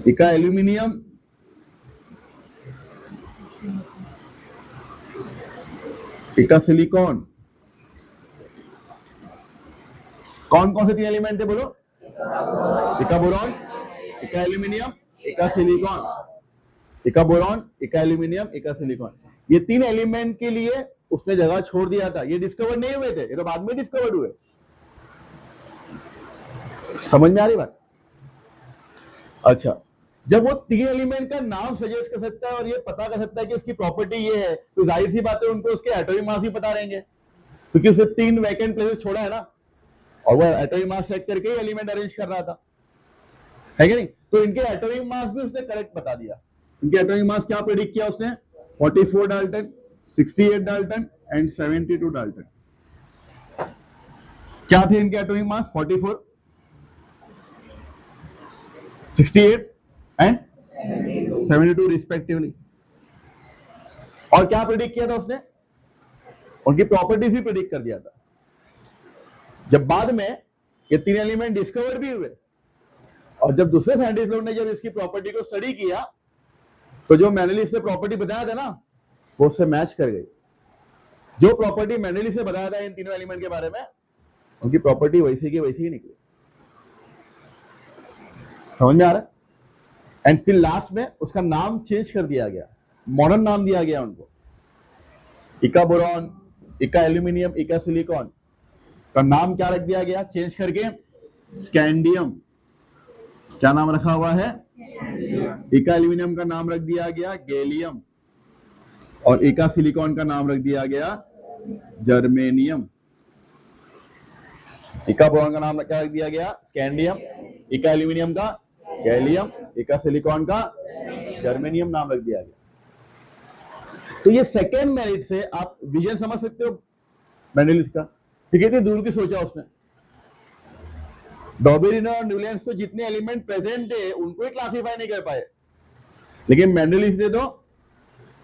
इका एल्यूमिनियम, इका सिलिकॉन। कौन कौन से 3 एलिमेंट थे बोलो? इका बोरॉन, इका एल्यूमिनियम, इका सिलिकॉन। इका बोरॉन, इका एल्यूमिनियम, इका सिलिकॉन। ये 3 एलिमेंट के लिए उसने जगह छोड़ दिया था। ये डिस्कवर नहीं हुए थे, ये तो बाद में डिस्कवर्ड हुए। समझ में आ रही बात? अच्छा, जब वो 3 एलिमेंट का नाम सजेस्ट कर सकता है और ये पता कर सकता है कि उसकी प्रॉपर्टी ये है, तो जाहिर सी बात है उनको उसके एटॉमिक मास ही पता रहेंगे, क्योंकि उसने 3 वैकेंट प्लेसेस छोड़ा है ना, और वो एटॉमिक मास चेक करके ही एलिमेंट अरेंज कर रहा था, है कि नहीं? तो इनके एटॉमिक मास भी उसने करेक्ट बता दिया। इनके एटॉमिक मास क्या प्रेडिक्ट किया उसने? 44 डाल्टन, 68 डाल्टन एंड 72 डाल्टन। क्या थे इनके एटॉमिक मास? 44, 68 and 72 respectively. और क्या प्रेडिक्ट किया था उसने? उनकी प्रॉपर्टीज ही प्रेडिक्ट कर दिया था। जब बाद में ये 3 एलिमेंट डिस्कवर्ड भी हुए और जब दूसरे साइंटिस्ट लोग ने जब इसकी प्रॉपर्टी को स्टडी किया, तो जो मैंडेलिस ने प्रॉपर्टी बताया था ना, वो उससे मैच कर गई। जो प्रॉपर्टी मैंडेलिस ने बताया था इन तीनों एलिमेंट के बारे में, उनकी प्रॉपर्टी वैसी की वैसी ही निकली। समझ में आ रहा है? एंड फिर लास्ट में उसका नाम चेंज कर दिया गया, मॉडर्न नाम दिया गया उनको, इका बोरॉन, इका एल्यूमिनियम, इका सिलिकॉन का नाम क्या रख दिया गया? चेंज करके स्कैंडियम। क्या नाम रखा हुआ है? इका एल्यूमिनियम का नाम रख दिया गया गैलियम, और इका सिलिकॉन का नाम रख दिया गया जर्मेनियम। इका बोरॉन का नाम क्या रख दिया गया? स्कैंडियम। इका एल्यूमिनियम का गैलियम, इका सिलिकॉन का जर्मेनियम नाम रख दिया गया। तो ये सेकेंड मेरिट से आप विजन समझ सकते हो मैंडेलिस का, कितनी दूर की सोचा उसने। डॉबेरिन और न्यूलैंड्स तो जितने एलिमेंट प्रेजेंट है उनको ही क्लासिफाई नहीं कर पाए, लेकिन मैंडेलिस ने तो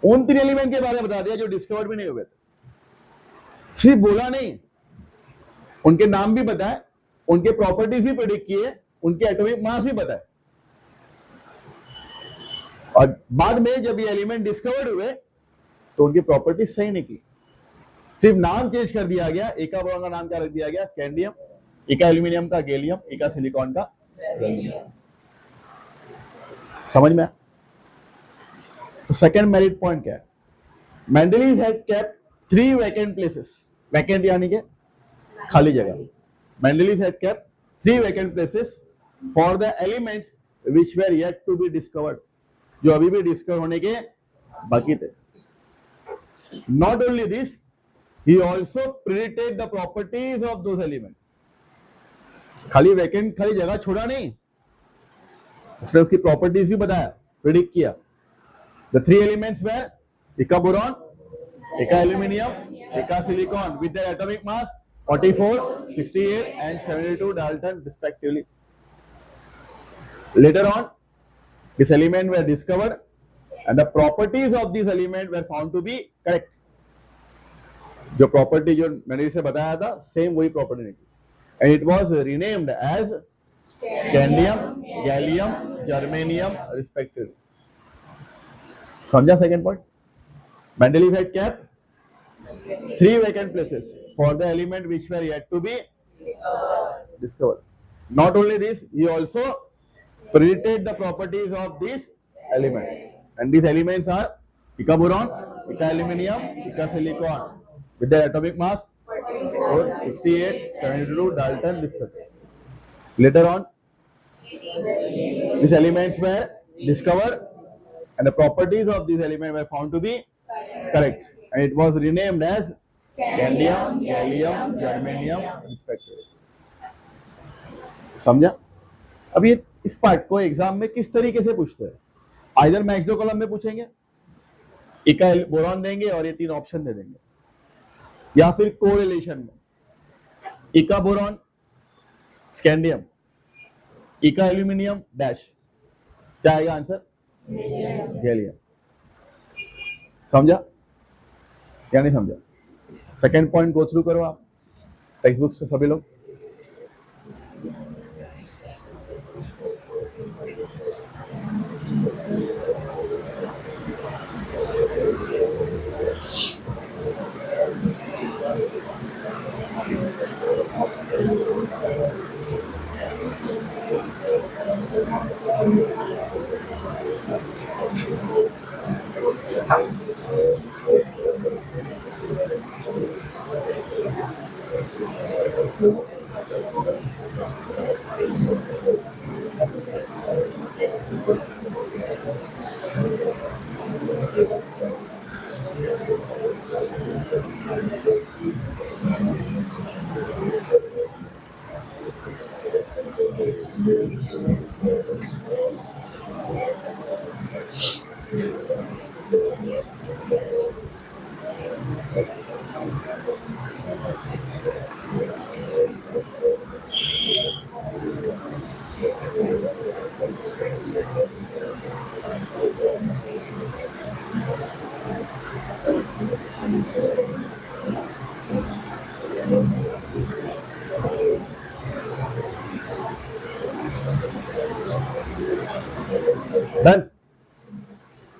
उन 3 एलिमेंट के बारे में बता दिया जो डिस्कवर्ड भी नहीं हुए थे। सिर्फ बोला नहीं, उनके नाम भी बताए, उनके प्रॉपर्टीज भी प्रेडिक्ट किए, उनके एटॉमिक मास भी बताए। और बाद में जब ये एलिमेंट डिस्कवर्ड हुए तो उनकी प्रॉपर्टीज सही निकली, सिर्फ नाम चेंज कर दिया गया। इका बोरॉन का नाम क्या रख दिया गया? स्कैंडियम। इका एल्यूमिनियम का गैलियम, इका सिलिकॉन का जर्मेनियम। समझ में? तो सेकेंड मेरिट पॉइंट क्या है? Mendeleev had kept 3 vacant places, vacant यानी कि खाली जगह। Mendeleev had kept 3 vacant places for the elements which were yet to be discovered, जो अभी भी डिस्कवर होने के बाकी थे। Not only this, he also predicted the properties of those elements. खाली वैकेंट, खाली जगह छोड़ा नहीं, उसने उसकी प्रॉपर्टीज भी बताया, प्रेडिक्ट किया। The 3 elements were इका बोरॉन, इका एल्यूमिनियम, इका silicon with their atomic mass 44, 68 and 72 Dalton respectively. Later on, this element were discovered and the properties of this element were found to be correct. जो property जो मैंने इसे बताया था, same वही प्रॉपर्टी निकली, and it was renamed as scandium, gallium, germanium respectively. समझा second point? Mendeleev had kept 3 vacant places for the element which were yet to be discovered. Not only this, he also predicted the properties of this element, and these elements are Ica boron, Ica aluminium, Ica silicon with their atomic mass 68, 72 Dalton respectively. Later on, these elements were discovered and the properties of these elements were found to be correct, and it was renamed as scandium, gallium, germanium respectively. समझा? अब ये इस part को exam में किस तरीके से पूछते हैं? आइदर मैक्स दो कॉलम में पूछेंगे, इका बोरॉन देंगे और ये 3 ऑप्शन दे देंगे, या फिर कोरिलेशन में इका बोरॉन, स्कैंडियम, इका एल्यूमिनियम डैश, क्या आएगा आंसर? गैलियम. समझा या नहीं समझा? सेकेंड पॉइंट गो थ्रू करो आप टेक्स्ट बुक से सभी लोग. डन।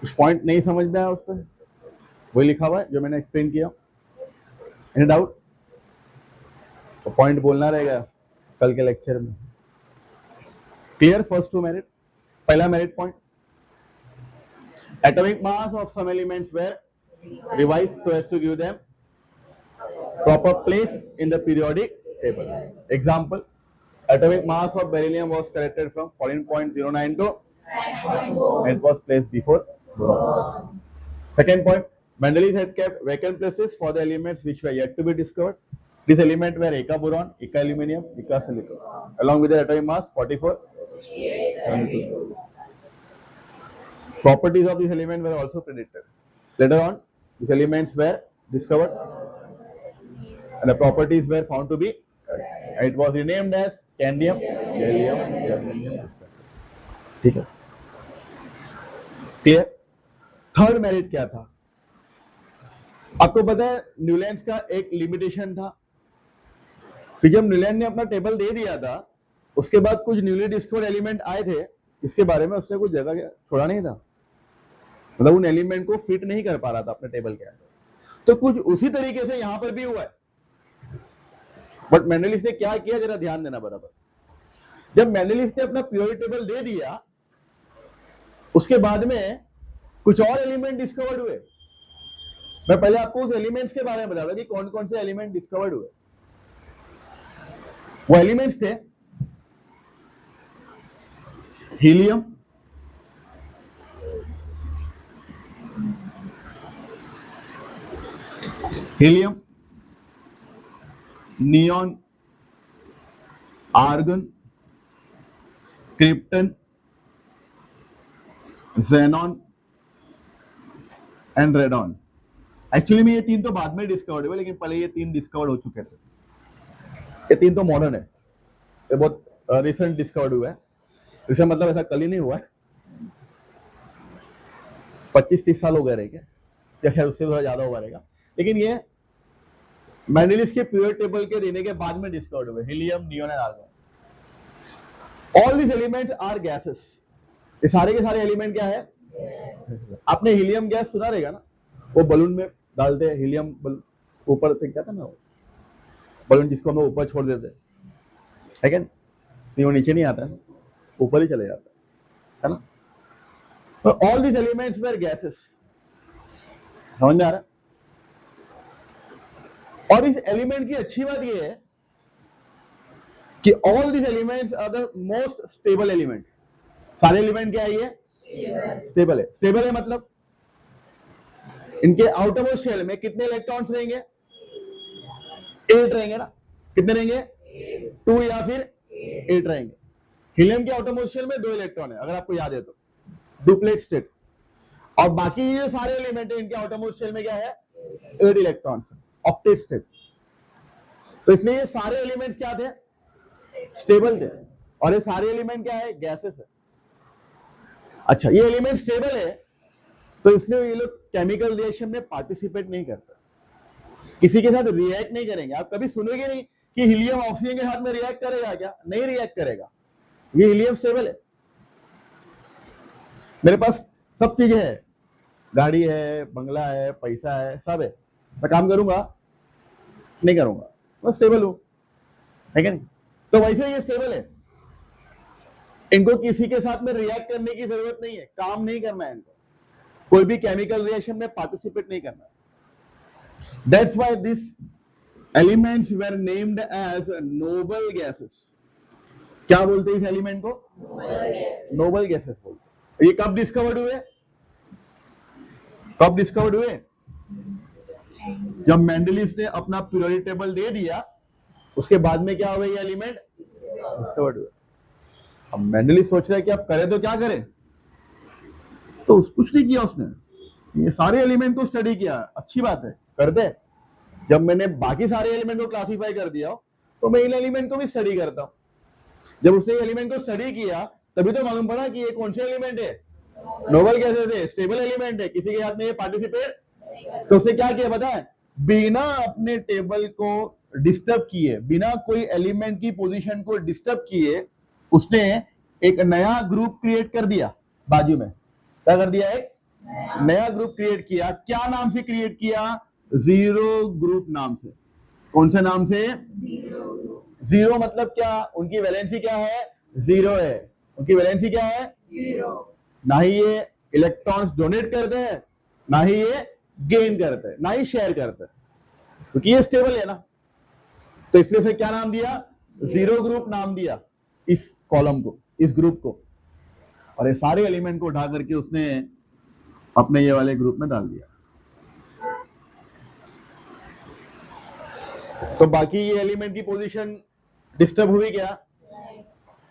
कुछ पॉइंट नहीं समझ में आया उस पर, वही लिखा हुआ है जो मैंने एक्सप्लेन किया। Any doubt? तो पॉइंट बोलना रहेगा कल के लेक्चर में। क्लियर? First 2 merit. पहला merit point, atomic mass of some elements were revised so as to give them proper place in the periodic table. Example, atomic mass of beryllium was corrected from 14.09 to and it was placed before boron. Second point, Mendeleev had kept vacant places for the elements which were yet to be discovered. These elements were Eka boron, Eka aluminum, Eka silicon, along with the atomic mass 44. Properties of this element were also predicted. Later on, these elements were discovered and the properties were found to be correct. It was renamed as scandium, gallium, germanium. ठीक है, clear? Third merit क्या था? आपको पता है Newland का एक limitation था कि जब न्यूलैंड ने अपना टेबल दे दिया था, उसके बाद कुछ न्यूली डिस्कवर्ड एलिमेंट आए थे, इसके बारे में उसने कुछ जगह छोड़ा नहीं था, मतलब उन एलिमेंट को फिट नहीं कर पा रहा था अपने टेबल के अंदर। तो कुछ उसी तरीके से यहां पर भी हुआ है। बट मेंडलीव ने क्या किया, जरा ध्यान देना बराबर। जब मेंडलीव ने अपना पीरियोडिक टेबल दे दिया, उसके बाद में कुछ और एलिमेंट डिस्कवर्ड हुए। मैं पहले आपको उस एलिमेंट्स के बारे में बता दूं कि कौन कौन से एलिमेंट डिस्कवर्ड हुए। वो एलिमेंट्स थे helium, neon, argon, krypton, xenon and radon. Actually में ये तीन तो बाद में डिस्कवर्ड हुए, लेकिन पहले ये तीन डिस्कवर्ड हो चुके थे। ये तीन तो मॉडर्न है, ये बहुत रिसेंट डिस्कवर्ड हुआ है। इसका मतलब ऐसा कल ही नहीं हुआ है, 25-30 साल हो गए रहेंगे या शायद उससे थोड़ा ज्यादा होगा रहेगा, लेकिन ये मेंडलीव के पीरियोडिक टेबल के देने के बाद में डिस्कवर्ड हुए। Helium, neon and argon. All this elements are gases. ये सारे के सारे एलिमेंट क्या है? आपने हीलियम गैस सुना रहेगा ना, वो बलून में डालते हैं, हीलियम ऊपर फेंक जाता है ना, बलून जिसको हम ऊपर छोड़ देते हैं, क्या वो नीचे नहीं आता है, ऊपर ही चले जाता है ना। तो all this elements were gases. समझ में आ रहा है? और इस एलिमेंट की अच्छी बात यह है कि all this elements are the most stable element. सारे एलिमेंट क्या है? ये स्टेबल है। स्टेबल है मतलब इनके आउटरमोस्ट शेल में कितने इलेक्ट्रॉन्स रहेंगे? 8 रहेंगे ना। कितने रहेंगे? 2 या फिर 8 रहेंगे। हीलियम के आउटरमोस्ट शेल में 2 इलेक्ट्रॉन है, अगर आपको याद है तो, डुप्लेट स्टेट। और बाकी ये सारे एलिमेंट है, इनके आउटरमोस्ट शेल में क्या है? 8 इलेक्ट्रॉन्स, ऑक्टेट स्टेट। तो इसलिए ये सारे एलिमेंट्स क्या थे? स्टेबल थे। और ये सारे एलिमेंट क्या है? गैसेस है। अच्छा, ये एलिमेंट स्टेबल है तो इसलिए ये लोग केमिकल रिएक्शन में पार्टिसिपेट नहीं करते, किसी के साथ रिएक्ट नहीं करेंगे। आप कभी सुनोगे नहीं कि हीलियम ऑक्सीजन के साथ में रिएक्ट करेगा, क्या नहीं रिएक्ट करेगा। ये हीलियम स्टेबल है। मेरे पास सब चीजें है, गाड़ी है, बंगला है, पैसा है, सब है, मैं काम करूंगा नहीं करूंगा, मैं स्टेबल हूं, है क्या नहीं? तो वैसे ये स्टेबल है, इनको किसी के साथ में रिएक्ट करने की जरूरत नहीं है, काम नहीं करना है इनको, कोई भी केमिकल रिएक्शन में पार्टिसिपेट नहीं करना। That's why this elements were named as noble gases. क्या बोलते हैं इस एलिमेंट को? नोबल गैसेस बोलते हैं। ये कब डिस्कवर्ड हुए? कब डिस्कवर्ड हुए? जब मेंडलिस ने अपना पीरियोडिक टेबल दे दिया, उसके बाद में क्या हुए? ये एलिमेंट डिस्कवर्ड हुए। अब मेंडलिस सोच रहा है कि अब करे तो क्या करे, तो कुछ नहीं किया उसने, ये सारे एलिमेंट को स्टडी किया। अच्छी बात है, कर दे। जब मैंने बाकी सारे एलिमेंट को क्लासिफाई कर दिया तो मैं इन एलिमेंट को भी स्टडी करता हूं। जब उसने एलिमेंट को स्टडी किया तभी तो मालूम पड़ा कि ये कौन से एलिमेंट है, नोबल गैसेस है, स्टेबल एलिमेंट है, किसी के हाथ में ये पार्टिसिपेट। तो उसने क्या किया पता है? बिना अपने टेबल को डिस्टर्ब किए, बिना कोई एलिमेंट की पोजीशन को डिस्टर्ब किए, उसने एक नया ग्रुप क्रिएट कर दिया बाजू में। क्या कर दिया? एक नया ग्रुप क्रिएट किया। क्या नाम से क्रिएट किया? जीरो ग्रुप नाम से। कौन से नाम से? जीरो मतलब क्या? उनकी वैलेंसी क्या है? जीरो है। उनकी वैलेंसी क्या है? जीरो। ना ही ये इलेक्ट्रॉन्स डोनेट करते हैं, ना ही ये गेन करते हैं, ना ही शेयर करते हैं, क्योंकि ये स्टेबल है ना। तो इसलिए फिर क्या नाम दिया? जीरो ग्रुप नाम दिया इस कॉलम को, इस ग्रुप को। और ये सारे एलिमेंट को उठा करके उसने अपने ये वाले ग्रुप में डाल दिया। तो बाकी ये एलिमेंट की पोजीशन डिस्टर्ब हुई क्या?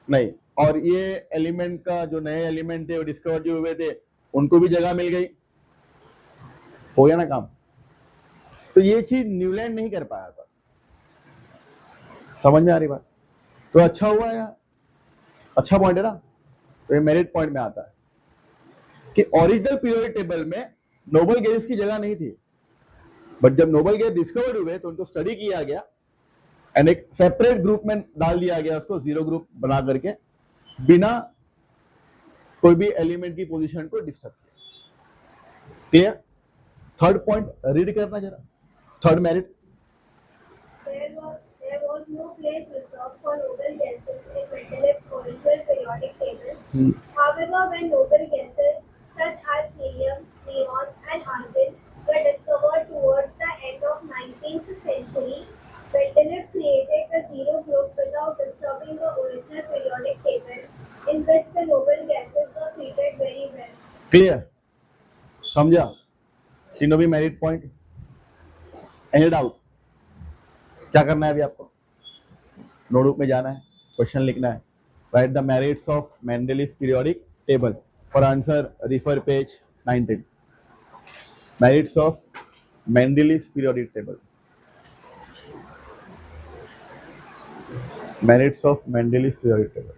नहीं। और ये एलिमेंट का जो नए एलिमेंट थे वो डिस्कवर जो हुए थे, उनको भी जगह मिल गई। हो गया ना काम। तो ये चीज न्यूलैंड नहीं कर पाया था। समझ में आ रही बात? तो अच्छा हुआ यार, अच्छा पॉइंट है ना। तो ये मेरिट पॉइंट में आता है कि ओरिजिनल पीरियोडिक टेबल में नोबल गैसेस की जगह नहीं थी, बट जब नोबल गैस डिस्कवर्ड हुए तो उनको स्टडी किया गया एंड एक सेपरेट ग्रुप में डाल दिया गया, उसको जीरो ग्रुप बना करके, बिना कोई भी एलिमेंट की पोजीशन को डिस्टर्ब किया। क्लियर? थर्ड पॉइंट रीड करना जरा, third merit. There was no place reserved for noble gases in Mendeleev's original periodic table. However, when noble gases such as helium, neon, and argon were discovered towards the end of 19th century, Mendeleev created the zero group without disturbing the original periodic table, in which the noble gases were treated very well. Clear? समझा? तीनों भी merit point. Any doubt? क्या करना है अभी आपको? Notebook में जाना है, क्वेश्चन लिखना है, right the merits of Mendeleev's periodic table. For answer refer page 19। Merits of Mendeleev's periodic table, merits of Mendeleev's periodic table.